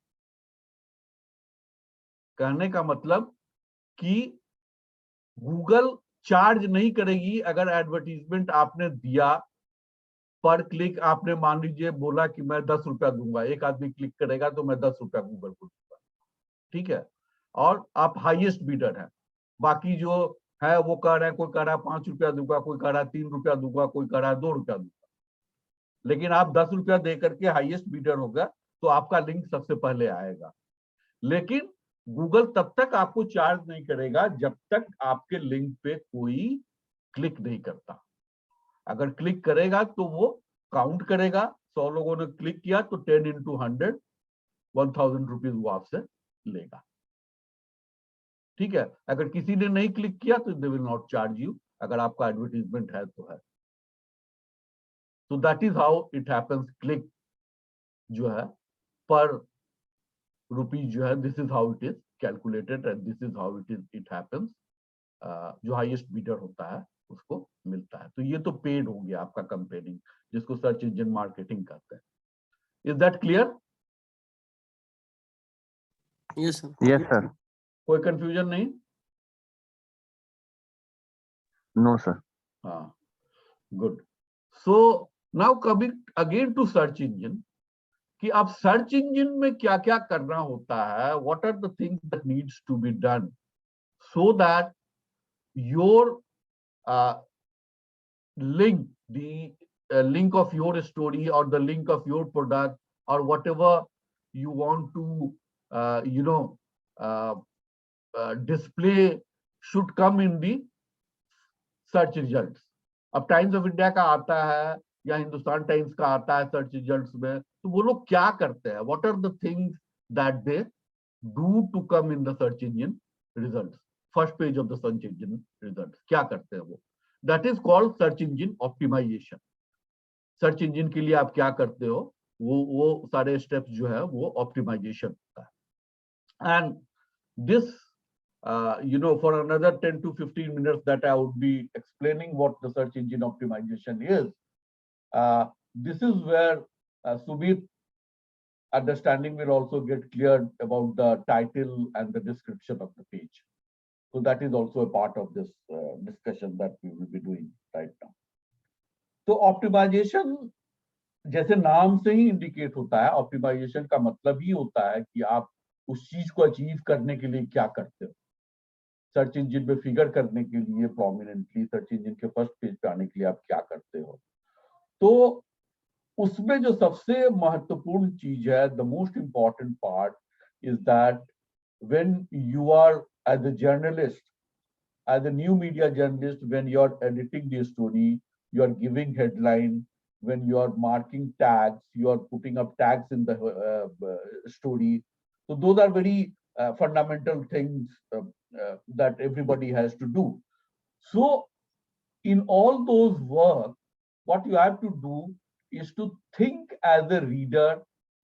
कहने का मतलब कि गूगल चार्ज नहीं करेगी अगर एडवर्टीजमेंट आपने दिया, पर क्लिक आपने मान लीजिए बोला कि मैं 10 रुपया दूंगा, एक आदमी क्लिक करेगा तो मैं 10 रुपया गूगल को दूंगा। ठीक है, और आप हाईएस्ट बीडर हैं, बाकी जो है वो कह रहे हैं, कोई कह रहा है 5 रुपया दूंगा, कोई कह रहा है 3 रुपया दूंगा, कोई कह रहा है 2 रुपया दूंगा, लेकिन आप 10 रुपया दे करके हाईएस्ट बीडर होगा, तो आपका लिंक सबसे पहले आएगा। लेकिन गूगल तब तक आपको चार्ज नहीं करेगा जब तक आपके लिंक पे कोई क्लिक नहीं करता। अगर क्लिक करेगा तो वो काउंट करेगा, 100 लोगों ने क्लिक किया तो 10 into 100, 1000 रुपीज वो आपसे लेगा। ठीक है, अगर किसी ने नहीं क्लिक किया तो they will not charge you, अगर आपका एडवर्टीजमेंट है तो है। तो that is how it happens, click जो है पर रुपीज जो है, this is how it is calculated and this is how it happens. जो हाईएस्ट बीडर होता है उसको मिलता है। तो ये तो पेड हो गया आपका कंपेयरिंग, जिसको सर्च इंजन मार्केटिंग कहते हैं। Is that clear? Yes, sir. Yes, sir. कोई कंफ्यूजन नहीं? No, sir. हाँ, good. So now coming again to search engine, कि आप सर्च इंजन में क्या क्या करना होता है, what are the things that needs to be done so that your link, the link of your story or the link of your product or whatever you want to display should come in the search results. अब times of India का आता है या Hindustan times का आता है search results में, तो वो लोग क्या करते हैं, what are the things that they do to come in the search engine results, first page of the search engine results, क्या करते हैं वो? That is called search engine optimisation. Search engine के लिए आप क्या करते हो, वो सारे स्टेप्स जो है वो ऑप्टिमाइजेशन होता है। And this for another 10 to 15 minutes that I would be explaining what the search engine optimization is. This is where Subir understanding will also get cleared about the title and the description of the page. So that is also a part of this discussion that we will be doing right now. So optimization जैसे नाम से ही indicate होता है, optimisation का मतलब ही होता है कि आप उस चीज को अचीव करने के लिए क्या करते हो। सर्च इंजन में फिगर करने के लिए, प्रोमिनेंटली सर्च इंजन के फर्स्ट पेज पे आने के लिए आप क्या करते हो। तो उसमें जो सबसे महत्वपूर्ण चीज है, the most important part is that when you are as a journalist, as a new media journalist, when you are editing the story, you are giving headline, when you are marking tags, you are putting up tags in the story. So those are very fundamental things that everybody has to do. So in all those work, what you have to do is to think as a reader,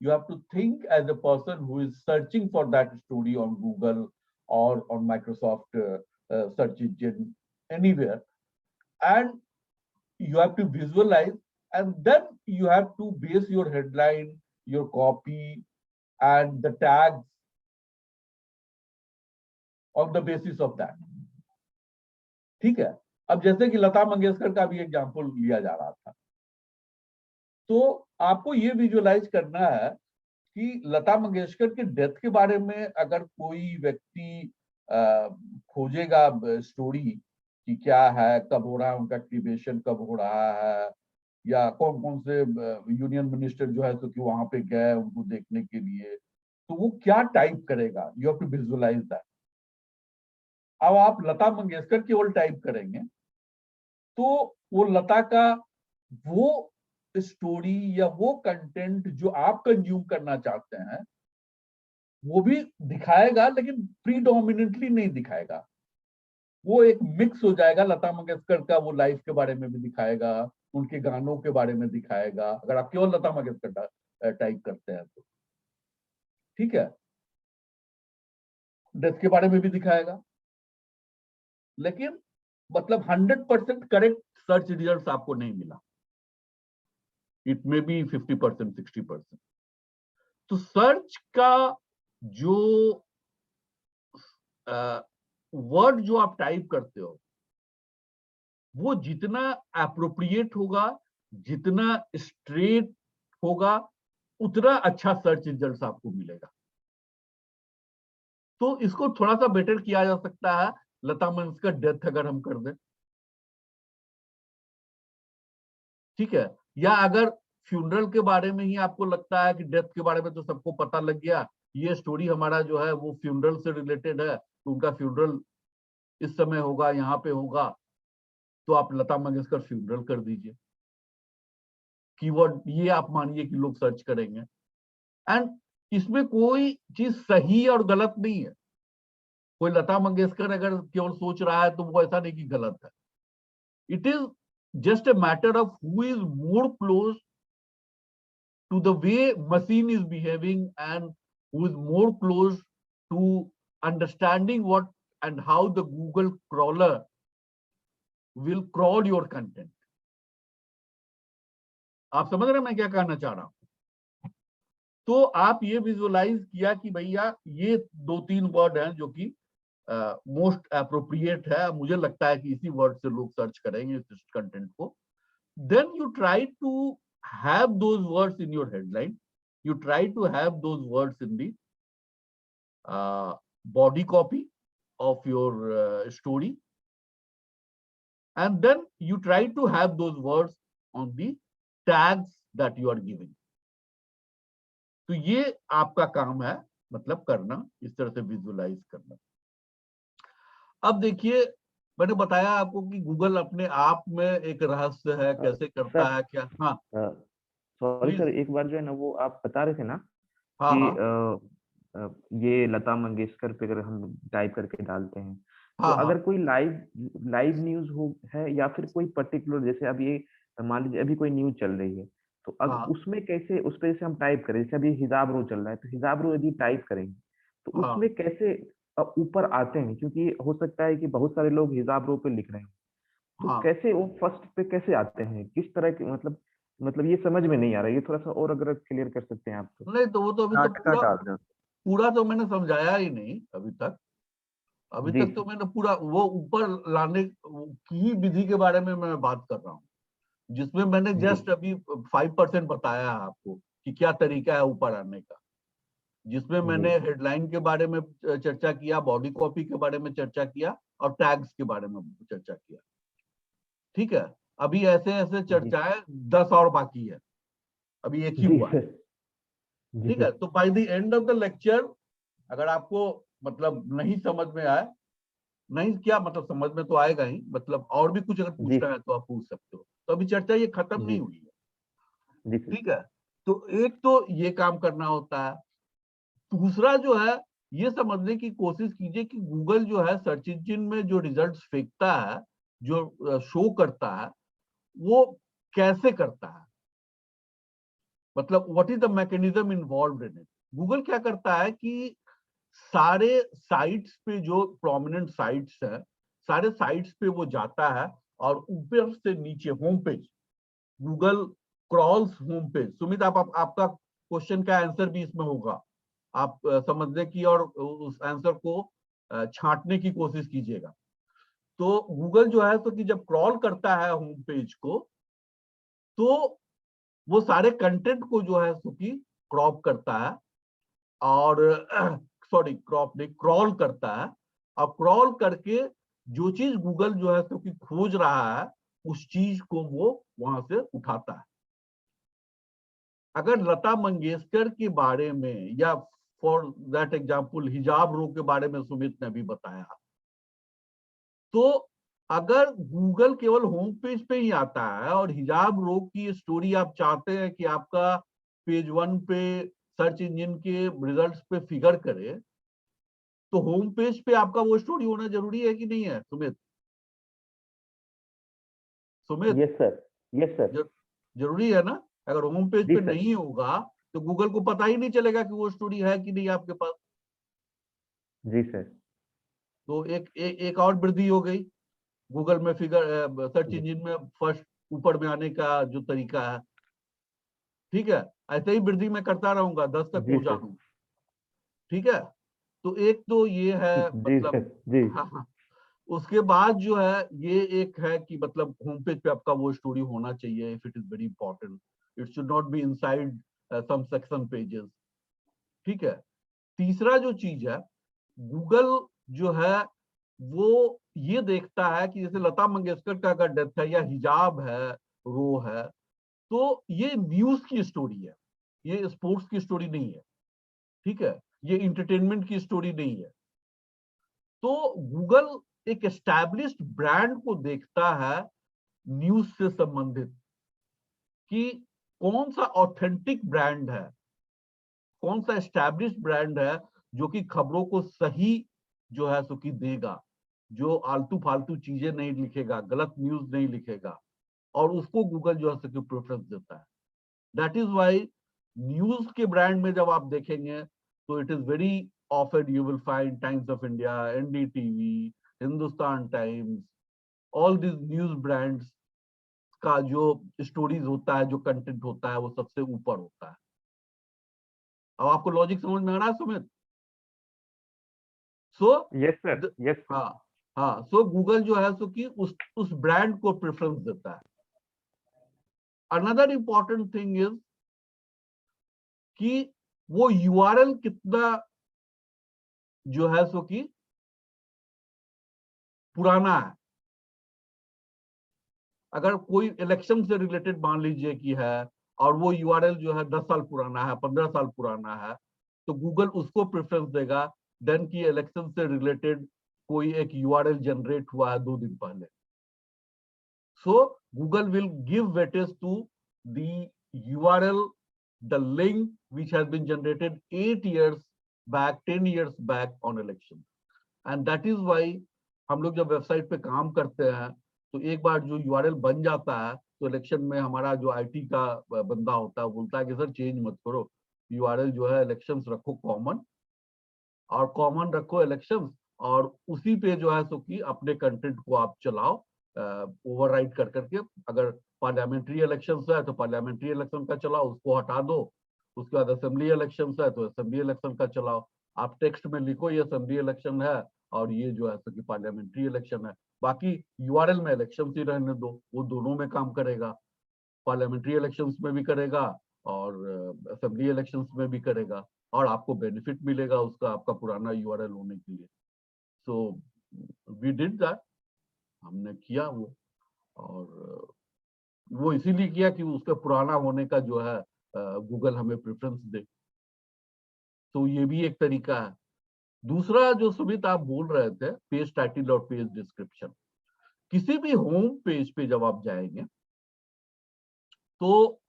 you have to think as a person who is searching for that story on Google or on Microsoft search engine, anywhere, and you have to visualize, and then you have to base your headline, your copy, and the tags on the basis of that. ठीक है? अब जैसे कि लता मंगेशकर का भी example लिया जा रहा था, तो आपको ये विजुअलाइज करना है कि लता मंगेशकर के डेथ के बारे में अगर कोई व्यक्ति खोजेगा स्टोरी कि क्या है, कब हो रहा है उनका क्रिमेशन, कब हो रहा है, या कौन कौन से यूनियन मिनिस्टर जो है तो कि वहां पे गए उनको देखने के लिए, तो वो क्या टाइप करेगा, यू हैव टू विजुअलाइज दैट। अब आप लता मंगेशकर केवल टाइप करेंगे तो वो लता का वो स्टोरी या वो कंटेंट जो आप कंज्यूम करना चाहते हैं वो भी दिखाएगा, लेकिन प्रीडोमिनेंटली नहीं दिखाएगा। वो एक मिक्स हो जाएगा, लता मंगेशकर का वो लाइफ के बारे में भी दिखाएगा, उनके गानों के बारे में दिखाएगा, अगर आप केवल लता मंगेशकर टाइप करते हैं तो। ठीक है? डेथ के बारे में भी दिखाएगा, लेकिन मतलब 100% करेक्ट सर्च रिजल्ट आपको नहीं मिला, इट मे बी 50%, 60%। तो सर्च का जो वर्ड जो आप टाइप करते हो वो जितना एप्रोप्रिएट होगा, जितना स्ट्रेट होगा, उतना अच्छा सर्च रिजल्ट आपको मिलेगा। तो इसको थोड़ा सा बेटर किया जा सकता है, लता मंगेशकर डेथ अगर हम कर दें, ठीक है, या अगर फ्यूनरल के बारे में ही आपको लगता है कि डेथ के बारे में तो सबको पता लग गया, ये स्टोरी हमारा जो है वो फ्यूनरल से रिलेटेड है, तो उनका फ्यूनरल इस समय होगा, यहाँ पे होगा, तो आप लता मंगेशकर फ्यूनरल कर दीजिए। कीवर्ड ये आप मानिए कि लोग सर्च करेंगे, एंड इसमें कोई चीज सही और गलत नहीं है। कोई लता मंगेशकर अगर केवल सोच रहा है तो वो ऐसा नहीं कि गलत है। It is just a matter of who is more close to the way machine is behaving and who is more close to understanding what and how the Google crawler will crawl your content. आप समझ रहे हैं मैं क्या कहना चाह रहा हूं? तो आप ये विजुअलाइज किया कि भैया ये 2-3 वर्ड हैं जो कि मोस्ट अप्रोप्रिएट है, मुझे लगता है कि इसी वर्ड से लोग सर्च करेंगे इस कंटेंट को. Then you try to have those words in your headline. You try to have those words in the body copy of your story. And then you try to have those words on the tags that you are giving. तो ये आपका काम है, मतलब करना, इस तरह से विजुअलाइज करना. अब देखिए, मैंने बताया आपको कि गूगल अपने आप में एक रहस्य है, कैसे करता है क्या. हाँ सॉरी सर, एक बार जो है ना वो आप बता रहे थे ना हाँ कि हाँ ये लता मंगेशकर पे अगर हम टाइप करके डालते हैं तो हाँ अगर कोई लाइव न्यूज हो है या फिर कोई पर्टिकुलर, जैसे अब ये मान लीजिए अभी कोई न्यूज चल रही है तो अब हाँ उसमें कैसे उस पे जैसे हम टाइप करें, जैसे अभी हिजाब रो चल रहा है तो हिजाब रो यदि टाइप करेंगे तो हाँ उसमें कैसे ऊपर आते हैं, क्योंकि हो सकता है कि बहुत सारे लोग हिजाब रो पे लिख रहे हैं तो हाँ. कैसे वो फर्स्ट पे कैसे आते हैं, किस तरह के, मतलब ये समझ में नहीं आ रहा है, ये थोड़ा सा और अगर क्लियर कर सकते हैं आप तो. नहीं तो वो तो अभी तो काट का डाल दें. पूरा तो मैंने समझाया ही नहीं अभी तक. अभी जी तक तो मैंने पूरा वो ऊपर लाने की ही विधि के बारे में मैं बात कर रहा हूँ, जिसमें मैंने जी जस्ट अभी 5% बताया है आपको कि क्या तरीका है ऊपर आने का, जिसमें मैंने जी हेडलाइन के बारे में चर्चा किया, बॉडी कॉपी के बारे में चर्चा किया और टैग्स के बारे में चर्चा किया. ठीक है, अभी ऐसे ऐसे जी चर्चाएं 10 और बाकी है, अभी एक ही जी हुआ है. सर. जी ठीक है, तो by the end of the lecture अगर आपको मतलब नहीं समझ में आए, नहीं क्या मतलब समझ में तो आएगा ही, मतलब और भी कुछ अगर जी पूछना है तो आप पूछ सकते हो. तो अभी चर्चा ये खत्म जी नहीं हुई है. जी सर. ठीक है, तो एक तो ये काम करना होता है. दूसरा जो है, ये समझने की कोशिश कीजिए कि गूगल जो है सर्च इंजन में जो रिजल्ट्स फेंकता है, जो शो करता है, वो कैसे करता है, मतलब what is the mechanism involved in it. Google क्या करता है कि सारे साइट्स पे जो प्रोमिनेंट साइट्स है, सारे साइट्स पे वो जाता है और ऊपर से नीचे home page, Google crawls home page. Sumit आपका क्वेश्चन का आंसर भी इसमें होगा, आप समझने की और उस आंसर को छांटने की कोशिश कीजिएगा. तो गूगल जो है तो कि जब क्रॉल करता है होम पेज को, तो वो सारे कंटेंट को जो है सो कि क्रॉप करता है और सॉरी क्रॉप नहीं, क्रॉल करता है. और क्रॉल करके जो चीज गूगल जो है सो कि खोज रहा है, उस चीज को वो वहां से उठाता है. अगर लता मंगेशकर के बारे में या फॉर दैट एग्जांपल हिजाब रो के बारे में सुमित ने भी बताया, तो अगर गूगल केवल होम पेज पे ही आता है और हिजाब रो की स्टोरी आप चाहते हैं कि आपका पेज 1 पे सर्च इंजन के रिजल्ट्स पे फिगर करे, तो होम पेज पे आपका वो स्टोरी होना जरूरी है कि नहीं है Sumit? Sumit yes sir. Yes sir. जरूरी है ना. अगर होम पेज जी पे सर. नहीं होगा तो गूगल को पता ही नहीं चलेगा कि वो स्टोरी है कि नहीं आपके पास. जी सर. तो एक और वृद्धि हो गई गूगल में फिगर सर्च जी इंजन में फर्स्ट ऊपर में आने का जो तरीका है. ठीक है, ऐसे ही वृद्धि मैं करता रहूंगा 10 तक जी पहुंचा सर. दूं. ठीक है, तो एक तो ये है जी सर. मतलब. जी हाँ हाँ. उसके बाद जो है ये एक है कि मतलब होम पेज पे आपका वो स्टोरी होना चाहिए, if it is very important. It should not be inside some section pages. ठीक है. तीसरा जो चीज है, गूगल जो है वो ये देखता है कि जैसे लता मंगेशकर का अगर डेथ है या हिजाब है, रो है, तो ये न्यूज की स्टोरी है, ये स्पोर्ट्स की स्टोरी नहीं है. ठीक है, ये इंटरटेनमेंट की स्टोरी नहीं है. तो गूगल एक एस्टैब्लिश्ड ब्रांड को देखता है न्यूज से संबंधित, कि कौन सा ऑथेंटिक ब्रांड है, कौन सा एस्टैब्लिश्ड ब्रांड है जो कि खबरों को सही जो है सो कि देगा, जो आलतू फालतू चीजें नहीं लिखेगा, गलत न्यूज नहीं लिखेगा, और उसको गूगल जो है सो कि प्रेफरेंस देता है. दैट इज वाई न्यूज के ब्रांड में जब आप देखेंगे So it is very often you will find Times of India, NDTV, Hindustan Times, all these news brands का जो स्टोरीज होता है, जो कंटेंट होता है, वो सबसे ऊपर होता है। अब आपको लॉजिक समझ में आ रहा है सुमित? सो Yes, sir. Yes. हाँ, सो गूगल जो है सो कि उस ब्रांड को प्रेफरेंस देता है। अनदर इंपॉर्टेंट थिंग इज कि वो यूआरएल कितना जो है सो कि पुराना है। अगर कोई इलेक्शन से रिलेटेड मान लीजिए कि है और वो यूआरएल जो है 10 साल पुराना है, 15 साल पुराना है, तो गूगल उसको प्रेफरेंस देगा देन कि इलेक्शन से रिलेटेड कोई एक यूआरएल जनरेट हुआ है 2 दिन पहले। So Google will give weightage to the URL, the link which has been generated 8 years back, 10 years back on election, and that is why हम लोग जब वेबसाइट पे काम करते हैं तो एक बार जो यूआरएल बन जाता है तो इलेक्शन में हमारा जो आईटी का बंदा होता है बोलता है कि सर चेंज मत करो, यूआरएल जो है इलेक्शंस रखो कॉमन, और कॉमन रखो इलेक्शंस, और उसी पे जो है सो कि अपने कंटेंट को आप चलाओ ओवरराइड कर करके। अगर पार्लियामेंट्री इलेक्शंस है तो पार्लियामेंट्री इलेक्शन का चलाओ, उसको हटा दो। उसके बाद असेंबली इलेक्शंस है तो असेंबली इलेक्शन का चलाओ। आप टेक्स्ट में लिखो ये असेंबली इलेक्शन है और ये जो है सो कि पार्लियामेंट्री इलेक्शन है, बाकी यूआरएल में इलेक्शन ही रहने दो, वो दोनों में काम करेगा। पार्लियामेंट्री इलेक्शंस में भी करेगा और असेंबली इलेक्शंस में भी करेगा, और आपको बेनिफिट मिलेगा उसका, आपका पुराना यूआरएल होने के लिए। सो वी डिड दैट, हमने किया वो, और वो इसीलिए किया कि उसका पुराना होने का जो है गूगल हमें प्रेफरेंस दे। तो ये भी एक तरीका है। दूसरा जो सुमित आप बोल रहे थे, पेज टाइटल और पेज डिस्क्रिप्शन। किसी भी होम पेज पे जब आप जाएंगे तो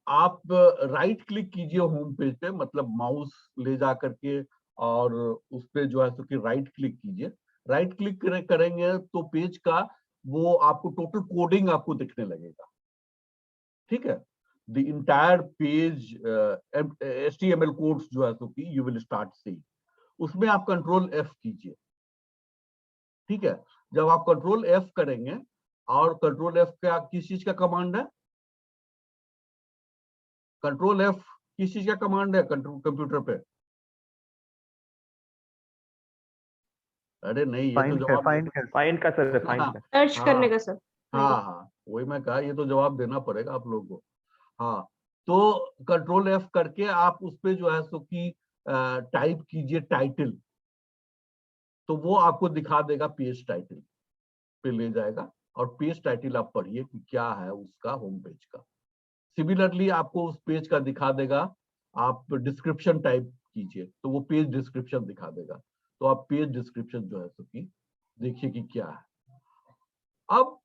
आप राइट क्लिक कीजिए होम पेज पे, मतलब माउस ले जा करके और उस पे जो है सो कि राइट क्लिक कीजिए। राइट क्लिक करेंगे तो पेज का वो आपको टोटल कोडिंग आपको दिखने लगेगा, ठीक है। The entire page HTML codes जो है सो कि यू विल स्टार्ट सी, उसमें आप कंट्रोल F कीजिए, ठीक है। जब आप कंट्रोल F करेंगे, और कंट्रोल F का किस चीज का कमांड है? कंट्रोल F किस चीज का कमांड है कंप्यूटर पे? अरे नहीं, ये तो जवाब फाइंड Find का सर, find हाँ, का। सर्च करने का सर। हाँ, वही मैं कहा, ये तो जवाब देना पड़ेगा आप लोगों को। हाँ, तो कंट्रोल F करके आप उस पे जो है सो कि टाइप कीजिए टाइटल, तो वो आपको दिखा देगा, पेज टाइटल पे ले जाएगा, और पेज टाइटल आप पढ़िए कि क्या है उसका होम पेज का। सिमिलरली आपको उस पेज का दिखा देगा, आप डिस्क्रिप्शन टाइप कीजिए तो वो पेज डिस्क्रिप्शन दिखा देगा, तो आप पेज डिस्क्रिप्शन जो है सो कि देखिए कि क्या है। अब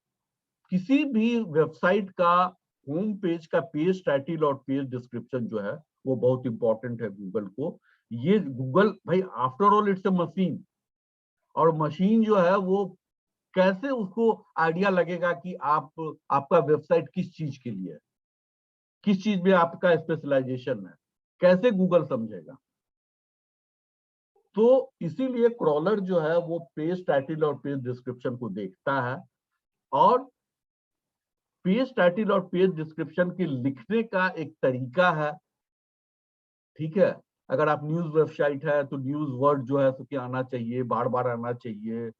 किसी भी वेबसाइट का होम पेज का पेज टाइटल और पेज डिस्क्रिप्शन जो है वो बहुत इंपॉर्टेंट है गूगल को। ये गूगल भाई after all it's a machine, और मशीन जो है वो कैसे उसको आइडिया लगेगा कि आपका वेबसाइट किस चीज के लिए है, किस चीज में आपका स्पेशलाइजेशन है, कैसे गूगल समझेगा? तो इसीलिए क्रॉलर जो है वो पेज टाइटल और पेज डिस्क्रिप्शन को देखता है, और पेज टाइटल और पेज डिस्क्रिप्शन के लिखने का एक तरीका है, ठीक है। अगर आप न्यूज वेबसाइट है तो न्यूज वर्ड जो है सो कि आना चाहिए, बार बार आना चाहिए,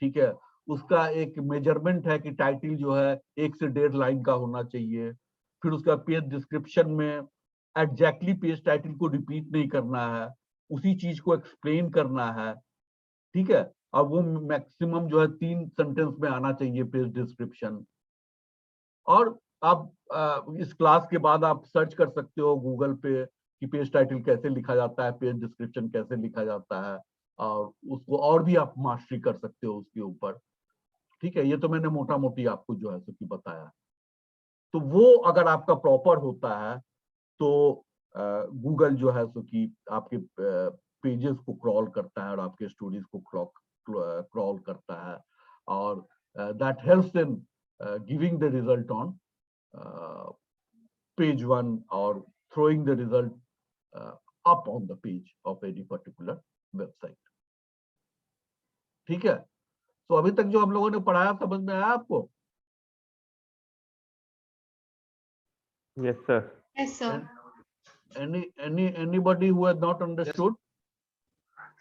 ठीक है। उसका एक मेजरमेंट है कि टाइटल जो है 1 से 1.5 लाइन का होना चाहिए। फिर उसका पेज डिस्क्रिप्शन में एग्जैक्टली पेज टाइटल को रिपीट नहीं करना है, उसी चीज को एक्सप्लेन करना है, ठीक है। और वो मैक्सिमम जो है 3 सेंटेंस में आना चाहिए पेज डिस्क्रिप्शन। और आप इस क्लास के बाद आप सर्च कर सकते हो गूगल पे कि पेज टाइटल कैसे लिखा जाता है, पेज डिस्क्रिप्शन कैसे लिखा जाता है, और उसको और भी आप मास्टरी कर सकते हो उसके ऊपर, ठीक है। ये तो मैंने मोटा मोटी आपको जो है सो कि बताया। तो वो अगर आपका प्रॉपर होता है तो गूगल जो है सो कि आपके पेजेस को क्रॉल करता है और आपके स्टोरीज को क्रॉल करता है, और that helps in giving the result on page 1 or throwing the result up on the page of any particular website. ठीक है, तो अभी तक जो हम लोगों ने पढ़ाया समझ में आया आपको? Yes, sir. Yes, sir. Anybody who has not understood?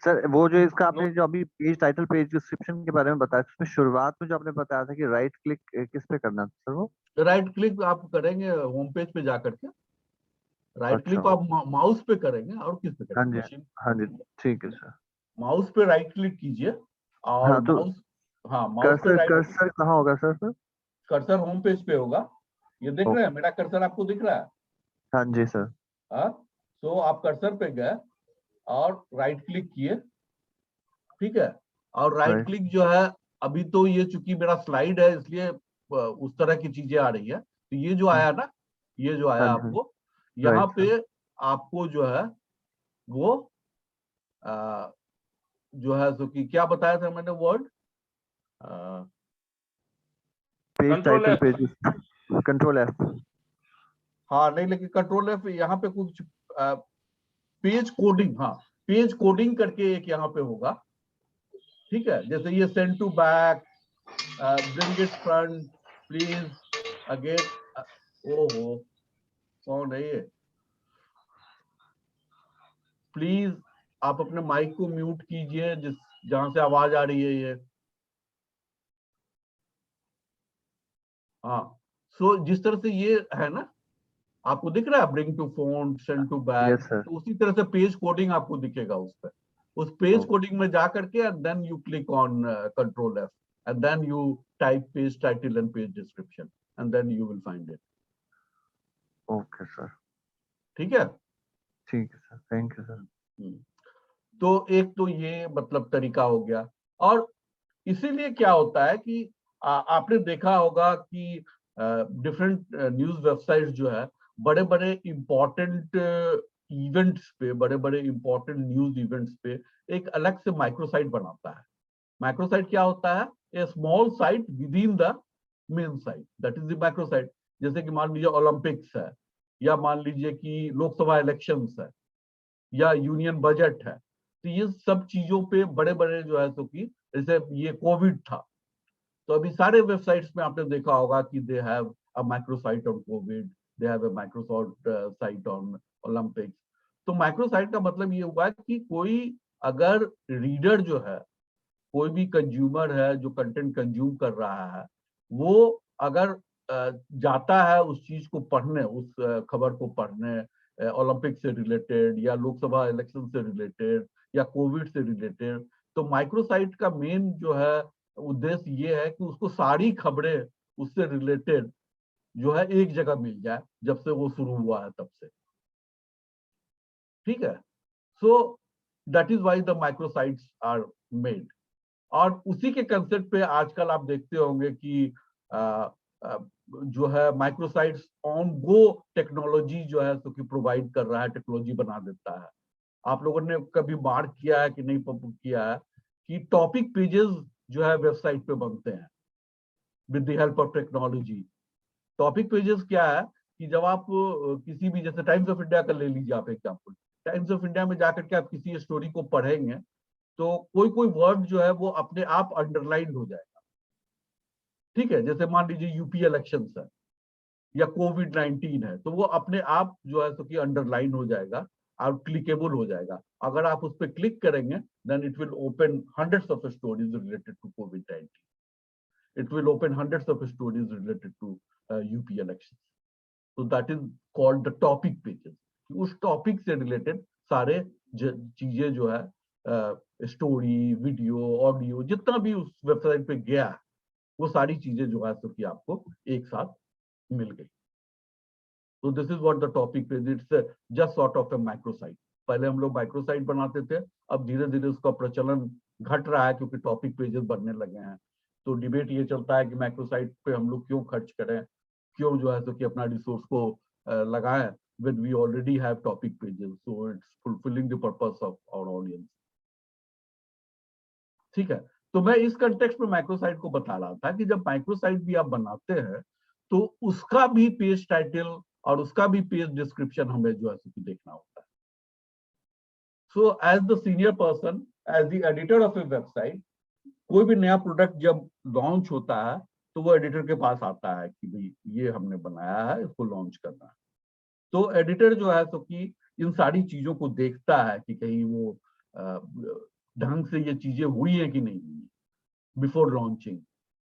Sir वो जो इसका आपने जो अभी पेज टाइटल पेज डिस्क्रिप्शन के बारे में बताया, उसमें शुरुआत में जो आपने बताया था कि राइट क्लिक किस पे करना था सर? वो राइट क्लिक आप करेंगे होम पेज पे जाकर के, राइट क्लिक अच्छा, आप माउस पे करेंगे और किस पे हाँ करेंगे? जी, मशीन, हाँ जी, ठीक है सर। माउस पे राइट क्लिक कीजिए और हाँ, तो माउस, हाँ माउस पे कर्सर राइट, कर्सर कहाँ होगा सर? कर्सर होम पेज पे होगा। ये देख रहे हैं मेरा कर्सर आपको दिख रहा है? हाँ जी सर। हाँ, तो आप कर्सर पे गए और राइट क्लिक किए, ठीक है, और राइट राइट, क्लिक जो है, अभी तो ये चूंकि मेरा स्लाइड है इसलिए उस तरह की चीजें आ रही है, तो ये जो आया ना, ये जो आया हाँ जी, आपको, यहाँ राइट पे सर। आपको जो है वो जो है सो कि क्या बताया था मैंने word, page Control title F. Page, control F. हाँ नहीं, लेकिन कंट्रोल एफ यहाँ पे कुछ पेज कोडिंग, हाँ पेज कोडिंग करके एक यहाँ पे होगा, ठीक है, जैसे ये send to back, bring it front, please again, ओहो कौन है ये, प्लीज आप अपने माइक को म्यूट कीजिए जिस जहां से आवाज आ रही है ये, हाँ। सो जिस तरह से ये है ना, आपको दिख रहा है bring to front, send to back, yes sir. तो उसी तरह से पेज कोडिंग आपको दिखेगा उस पर, उस पेज कोडिंग में जा करके and then you click on control F and then you type page title and page description and then you will find it. Okay sir, ठीक है, ठीक है सर, थैंक यू सर। तो एक तो ये मतलब तरीका हो गया, और इसीलिए क्या होता है कि आपने देखा होगा कि डिफरेंट न्यूज वेबसाइट्स जो है बड़े बड़े इंपॉर्टेंट इवेंट्स पे, बड़े बड़े इंपॉर्टेंट न्यूज इवेंट्स पे एक अलग से माइक्रोसाइट बनाता है। माइक्रोसाइट क्या होता है? A small site within the main site, that is the microsite. जैसे कि मान लीजिए ओलंपिक्स है, या मान लीजिए कि लोकसभा इलेक्शंस है, या यूनियन बजट है, तो ये सब चीजों पे बड़े बड़े जो है, तो कि जैसे ये कोविड था, तो अभी सारे वेबसाइट्स में आपने देखा होगा कि they have a microsite on Covid, they have a Microsoft site on Olympics. तो माइक्रोसाइट का मतलब ये हुआ कि कोई अगर रीडर जो है, कोई भी कंज्यूमर है जो कंटेंट कंज्यूम कर रहा है, वो अगर जाता है उस चीज को पढ़ने, उस खबर को पढ़ने, ओलंपिक से रिलेटेड या लोकसभा इलेक्शन से रिलेटेड या कोविड से रिलेटेड, तो माइक्रोसाइट का मेन जो है उद्देश्य ये है कि उसको सारी खबरें उससे रिलेटेड जो है एक जगह मिल जाए, जब से वो शुरू हुआ है तब से। ठीक है, so that is why the microsites are made. और उसी के कंसेप्ट पे आजकल आप देखते होंगे कि जो है माइक्रोसाइट्स ऑन गो टेक्नोलॉजी जो है तो कि प्रोवाइड कर रहा है, टेक्नोलॉजी बना देता है। आप लोगों ने कभी मार्क किया है कि नहीं किया है कि टॉपिक पेजेस जो है वेबसाइट पे बनते हैं with the help of technology. Topic pages क्या है कि जब आप किसी भी, जैसे टाइम्स ऑफ इंडिया का ले लीजिए आप एग्जाम्पल, टाइम्स ऑफ इंडिया में जाकर के आप किसी स्टोरी को पढ़ेंगे तो कोई कोई वर्ड जो है वो अपने आप अंडरलाइन हो जाएगा। ठीक है, जैसे मान लीजिए यूपी इलेक्शन है या कोविड-19 है, तो वो अपने आप जो है तो कि अंडरलाइन हो जाएगा और क्लिकेबल हो जाएगा। अगर आप उस पर क्लिक करेंगे then it will open hundreds of stories related to कोविड-19, it will open hundreds of stories related to UP election. तो that is called the topic pages. उस टॉपिक से रिलेटेड सारे चीजें जो है, स्टोरी, वीडियो, ऑडियो, जितना भी उस वेबसाइट पे गया है वो सारी चीजें जो है तो कि आपको एक साथ मिल गई। तो this is what the topic page, it's just sort of A microsite. पहले हम लोग माइक्रोसाइट बनाते थे, अब धीरे धीरे उसका प्रचलन घट रहा है क्योंकि टॉपिक पेजेस बनने लगे हैं। तो डिबेट ये चलता है कि माइक्रोसाइट पे हम लोग क्यों खर्च करें, क्यों जो है तो कि अपना रिसोर्स को लगाएं when we already have topic pages, so it's fulfilling the purpose of our audience. ठीक है, तो मैं इस कंटेक्स्ट में माइक्रोसाइट को बता रहा था कि जब माइक्रोसाइट भी आप बनाते हैं तो उसका भी पेज टाइटल और उसका भी पेज डिस्क्रिप्शन हमें जो है देखना होता है। So as the senior person, as the editor of a website, कोई भी नया प्रोडक्ट जब लॉन्च होता है तो वो एडिटर के पास आता है कि भाई ये हमने बनाया है, इसको लॉन्च करना है। तो एडिटर जो है सो कि इन सारी चीजों को देखता है कि कहीं वो ढंग से ये चीजें हुई है कि नहीं हुई बिफोर लॉन्चिंग।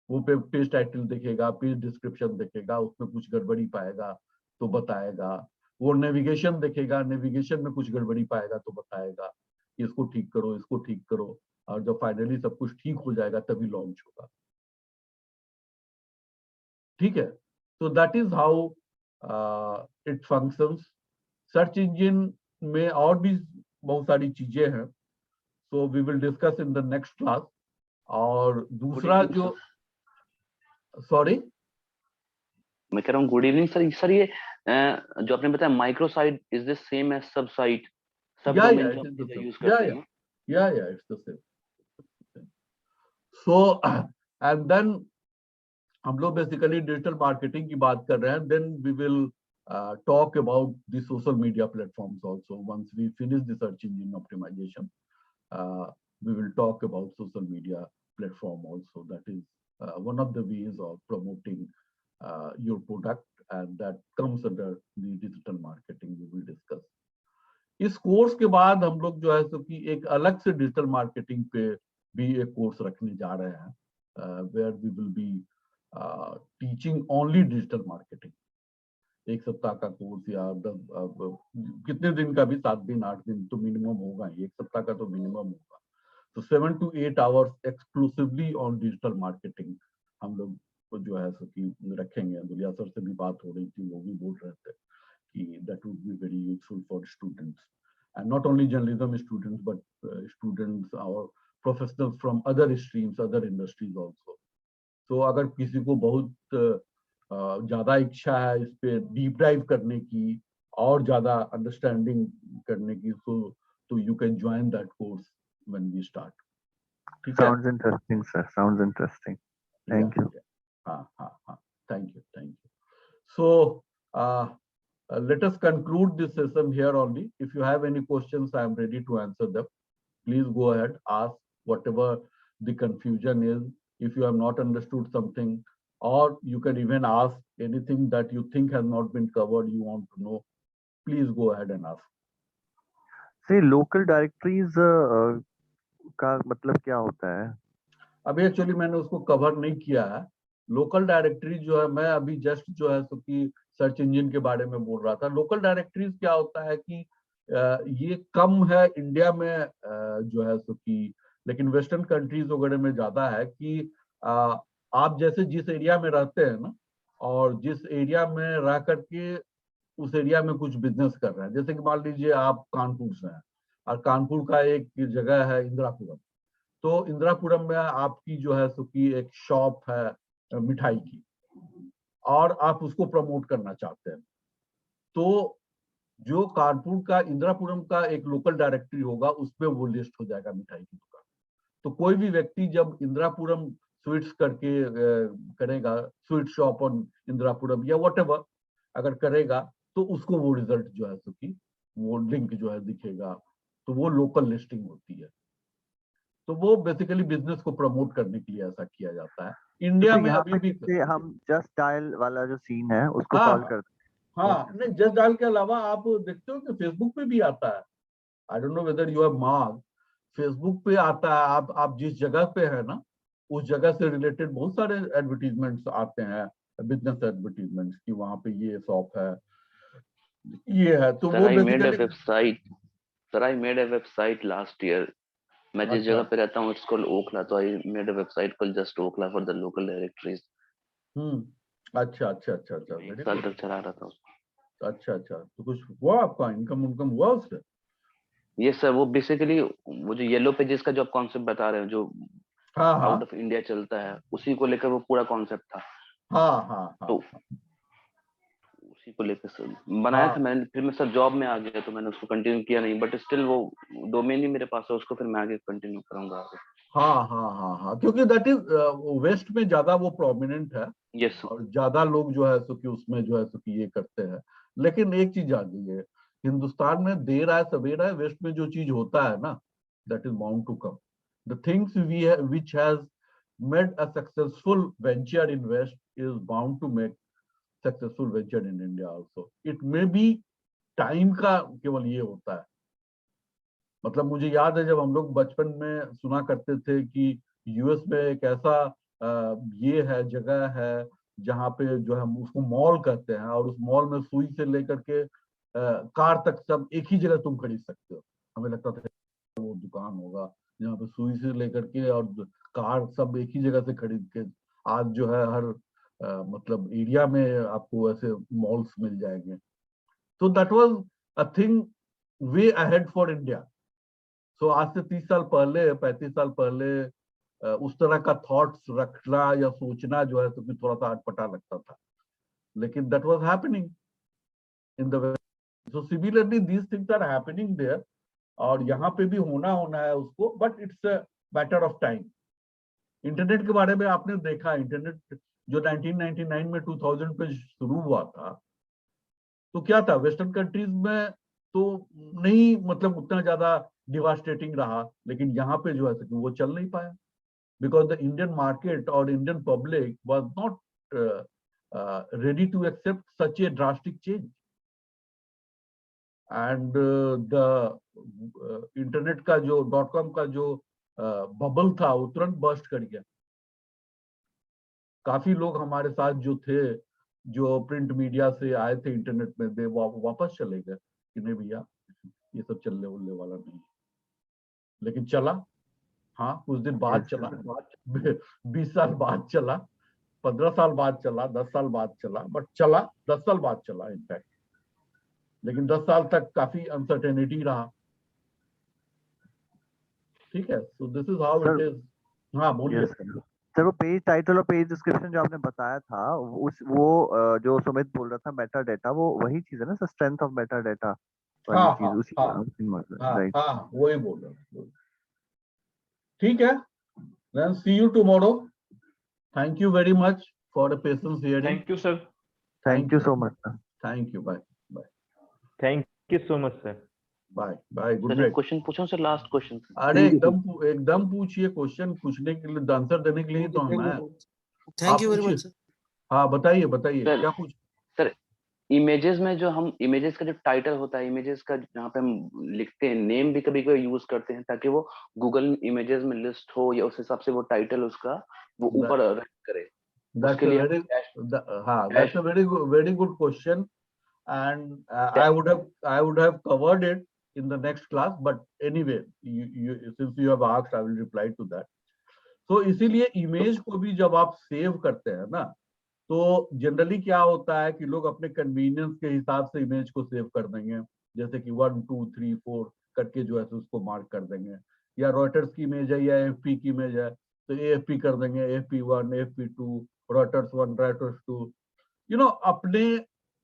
वो पेज टाइटल देखेगा, पेज डिस्क्रिप्शन देखेगा, उसमें कुछ गड़बड़ी पाएगा तो बताएगा। वो नेविगेशन देखेगा, नेविगेशन में कुछ गड़बड़ी पाएगा तो बताएगा कि इसको ठीक करो, इसको ठीक करो। और जब फाइनली सब कुछ ठीक हो जाएगा तभी लॉन्च होगा। ठीक है, तो that is how it functions. Search engine में और भी बहुत सारी चीजें हैं, so we will discuss in the next class. और दूसरा जो सॉरी मैं कह रहा हूँ गुड इवनिंग सर। सर ये जो आपने बताया micro site is the same as sub site, sub domain जो आप यूज करते हैं। या it's the same. So and then हम लोग बेसिकली डिजिटल मार्केटिंग की बात कर रहे हैं। Then we will talk about the social media platforms also. Once we finish the search engine optimization, we will talk about social media platform also. That is one of the ways of promoting your product, and that comes under the digital marketing. We will discuss. इस course के बाद हम लोग जो है सो कि एक अलग से डिजिटल मार्केटिंग पे भी एक कोर्स रखने जा रहे हैं, where we will be teaching only digital marketing. 1 सप्ताह का कोर्स या कितने दिन का भी, 7 दिन 8 दिन तो मिनिमम होगा ही, 1 सप्ताह का तो मिनिमम होगा। तो 7 to 8 hours exclusively on digital marketing हम लोग को जो है सो कि रखेंगे। दुलिया सर से भी बात हो रही थी, वो भी बोल रहे थे कि that would be very useful for students, and not only journalism students but students और professionals from other streams, other industries also. तो अगर किसी को बहुत ज्यादा इच्छा है इस पे डीप डाइव करने की और ज्यादा अंडरस्टैंडिंग करने की, तो you can join that course when we start. ठीक है? Sounds interesting, sir. Sounds interesting. Thank you. हाँ, thank you. So let us conclude this session here only. If you have any questions, I am ready to answer them. Please go ahead, ask whatever the confusion is. If you have not understood something, or you can even ask anything that you think has not been covered, you want to know, please go ahead and ask. See, local directories का मतलब क्या होता है? अभी actually मैंने उसको cover नहीं किया है। लोकल डायरेक्टरी जो है, मैं अभी जस्ट जो है सो कि सर्च इंजन के बारे में बोल रहा था। लोकल डायरेक्टरीज क्या होता है कि ये कम है इंडिया में जो है सो कि, लेकिन वेस्टर्न कंट्रीज वगैरह में ज्यादा है कि आप जैसे जिस एरिया में रहते हैं ना, और जिस एरिया में रह करके उस एरिया में कुछ बिजनेस कर रहे हैं, जैसे कि मान लीजिए आप कानपुर से हैं और कानपुर का एक जगह है इंदिरापुरम, तो इंदिरापुरम में आपकी जो है सो कि एक शॉप है मिठाई की, और आप उसको प्रमोट करना चाहते हैं, तो जो कानपुर का इंदिरापुरम का एक लोकल डायरेक्टरी होगा उसमें वो लिस्ट हो जाएगा मिठाई की दुकान। तो कोई भी व्यक्ति जब इंदिरापुरम स्वीट्स करके करेगा, स्वीट शॉप ऑन इंदिरापुरम या व्हाटएवर अगर करेगा, तो उसको वो रिजल्ट जो है सो कि वो लिंक जो है दिखेगा, तो वो लोकल लिस्टिंग होती है। तो वो बेसिकली बिजनेस को प्रमोट करने के लिए ऐसा किया जाता है। इंडिया में अभी भी हम जस्ट डायल वाला जो सीन है उसको सॉल्व करते हैं। हाँ, नहीं, जस्ट डायल के अलावा आप देखते हो कि फेसबुक पे भी आता है। I don't know whether you have mark, Facebook पे आता है। आप जिस जगह पे है ना, उस जगह से रिलेटेड बहुत सारे एडवर्टीजमेंट्स आते हैं, बिजनेस एडवर्टीजमेंट्स की वहां पे ये शॉप है, ये है। तो वो basically sir I made a website last year. मैं जिस जगह पे रहता हूँ इट्स कॉल्ड ओखला, तो I made a website called just Okhla for the local directories. अच्छा, एक साल तक चला रहा था। अच्छा, तो कुछ हुआ आपका इनकम हुआ उससे? ये सर वो बेसिकली वो जो येलो पेजेस का जो आप कॉन्सेप्ट बता रहे हैं, जो आउट ऑफ इंडिया चलता है, उसी को लेकर वो पूरा कॉन्सेप्ट था। हाँ, तो उसी को लेकर सर बनाया था मैंने। फिर मैं सर जॉब में आ गया तो मैंने उसको कंटिन्यू किया नहीं, बट स्टिल वो डोमेन ही मेरे पास है, उसको फिर मैं आगे कंटिन्यू करूंगा। हाँ, क्योंकि दैट इज वेस्ट में ज्यादा वो प्रोमिनेंट है। यस, और ज्यादा लोग जो है सो कि उसमें जो है सो कि ये करते हैं। लेकिन एक चीज आ गई है हिंदुस्तान में देर आए सवेर आए, वेस्ट में जो चीज होता है ना, that is bound to come. The things which has made a successful venture in west is bound to make successful venture in India also. It may be time का केवल ये होता है. मतलब मुझे याद है जब हम लोग बचपन में सुना करते थे कि यूएस में एक ऐसा ये है, जगह है जहाँ पे जो है हम उसको मॉल कहते हैं, और उस मॉल में सुई से लेकर के कार तक सब एक ही जगह तुम खरीद सकते हो. हमें लगता था वो दुकान होगा जहाँ पे सुई से लेकर के और कार सब एक ही जगह से खरीद के. आज जो है हर मतलब एरिया में आपको ऐसे मॉल्स मिल जाएंगे. तो that was a thing way ahead for India. So आज से 30 साल पहले, 35 साल पहले उस तरह का थॉट्स रखना या सोचना जो है तो फिर थोड़ा सा अटपटा लगता था, लेकिन that was happening in the west. So similarly these things are happening there, और यहाँ पे भी होना है उसको, but it's a matter of time. Internet के बारे में आपने देखा, इंटरनेट जो 1999 में 2000 पे शुरू हुआ था, तो क्या था, वेस्टर्न कंट्रीज में तो नहीं, मतलब उतना ज्यादा डिवास्टेटिंग रहा, लेकिन यहाँ पे जो है वो चल नहीं पाया, बिकॉज द इंडियन मार्केट और Indian public was not ready to accept such a drastic change. And the internet का जो .com का जो बबल था वो तुरंत बर्स्ट कर गया. काफी लोग हमारे साथ जो थे, जो प्रिंट मीडिया से आए थे इंटरनेट में, दे वापस चले गए कि नहीं भैया ये सब चलने उलने वाला नहीं. लेकिन चला, हाँ कुछ दिन बाद चला, 20 साल बाद चला, 15 साल बाद चला, 10 साल बाद चला, बट चला, 10 साल बाद चला इनफैक्ट. लेकिन 10 साल तक काफी अनसर्टेनिटी रहा. ठीक है, so this is how it is. हाँ बोलिए. सर वो पेज टाइटल और पेज डिस्क्रिप्शन जो आपने बताया था, वो जो सुमित बोल रहा था मेटा डेटा, वो वही चीज है ना sir, strength of Meta data वाली चीज, उसी राइट? हाँ वही बोल रहा हूँ. ठीक है, then see you tomorrow. Thank you very much for the patience hearing. Thank you, sir. Thank you so much, sir. Thank you. Bye. Thank you so much, sir. Bye. Good sir night. Question पूछो sir, last question. अरे एकदम पूछिए question, पूछने के लिए, answer देने के लिए तो हम हैं. Thank you very much sir. हाँ बताइए क्या पूछ. सर इमेजेस में जो हम इमेजेस का जो टाइटल होता है, इमेजेस का जहाँ पे हम लिखते हैं, नेम भी कभी कभी यूज करते हैं ताकि वो गूगल इमेजेस में लिस्ट हो, या उस हिसाब से वो टाइटल उसका वो ऊपर रैंक करे. उसके लिए that's a very good question, and I would have covered it in the next class, but anyway since you have asked, I will reply to that. So इसीलिए इमेज को भी जब आप सेव करते हैं ना, तो जनरली क्या होता है कि लोग अपने कन्वीनियंस के हिसाब से इमेज को सेव कर देंगे, जैसे कि 1 2 3 4 करके जो है उसको मार्क कर देंगे, या रॉयटर्स की इमेज है या एएफपी की इमेज है तो एएफपी कर देंगे, AFP1 AFP2 रॉयटर्स 1 रॉयटर्स 2. अपने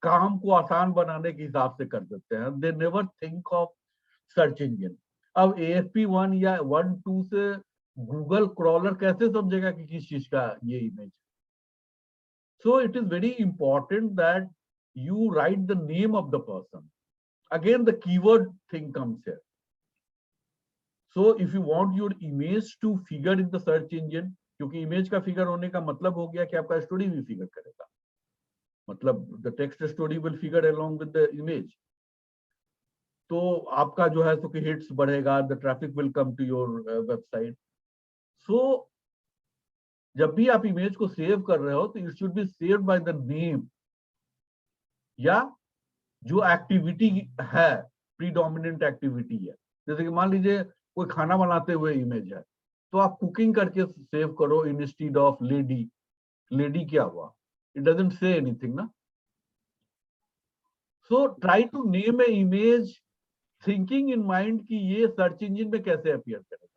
काम को आसान बनाने के हिसाब से कर देते हैं. They never think of search engine. अब AFP1 या 1 2 से गूगल क्रॉलर कैसे समझेगा कि किस चीज का ये image. So it is very important that you write the name of the person. Again, the keyword thing comes here. So if you want your image to figure in the search engine, क्योंकि image का figure होने का मतलब हो गया कि आपका story भी figure करेगा. मतलब the text story will figure along with the image. तो आपका जो है तो कि hits बढ़ेगा, the traffic will come to your website. So जब भी आप इमेज को सेव कर रहे हो तो it should be saved by the name, या जो एक्टिविटी है, प्रीडोमिनेंट एक्टिविटी है. जैसे कि मान लीजिए कोई खाना बनाते हुए इमेज है, तो आप कुकिंग करके सेव करो इंस्टेड ऑफ लेडी. लेडी क्या हुआ, इट डजंट से एनीथिंग ना. So try to name a image thinking in mind कि ये सर्च इंजन में कैसे अपीयर करेगा.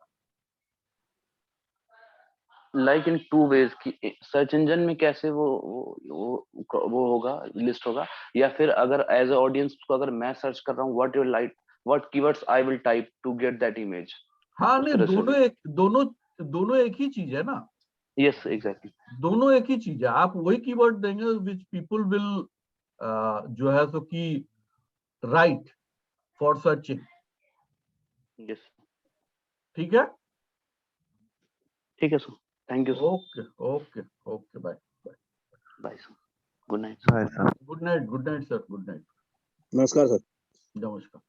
लाइक इन 2 ways कि सर्च इंजन में कैसे वो होगा, लिस्ट होगा, या फिर अगर एज अ ऑडियंस को अगर मैं सर्च कर रहा हूँ what keywords I will type to get that image. हाँ नहीं, दोनों एक ही चीज है ना. यस एग्जैक्टली, दोनों एक ही चीज है. आप वही कीवर्ड देंगे विच पीपल विल जो है सो कि राइट. for searching. Yes. ठीक है? ठीक है sir. Thank you. Okay, okay, okay. Bye. Bye sir. Good night. Bye, sir. Good night, sir. Good night. नमस्कार सर. Namaskar.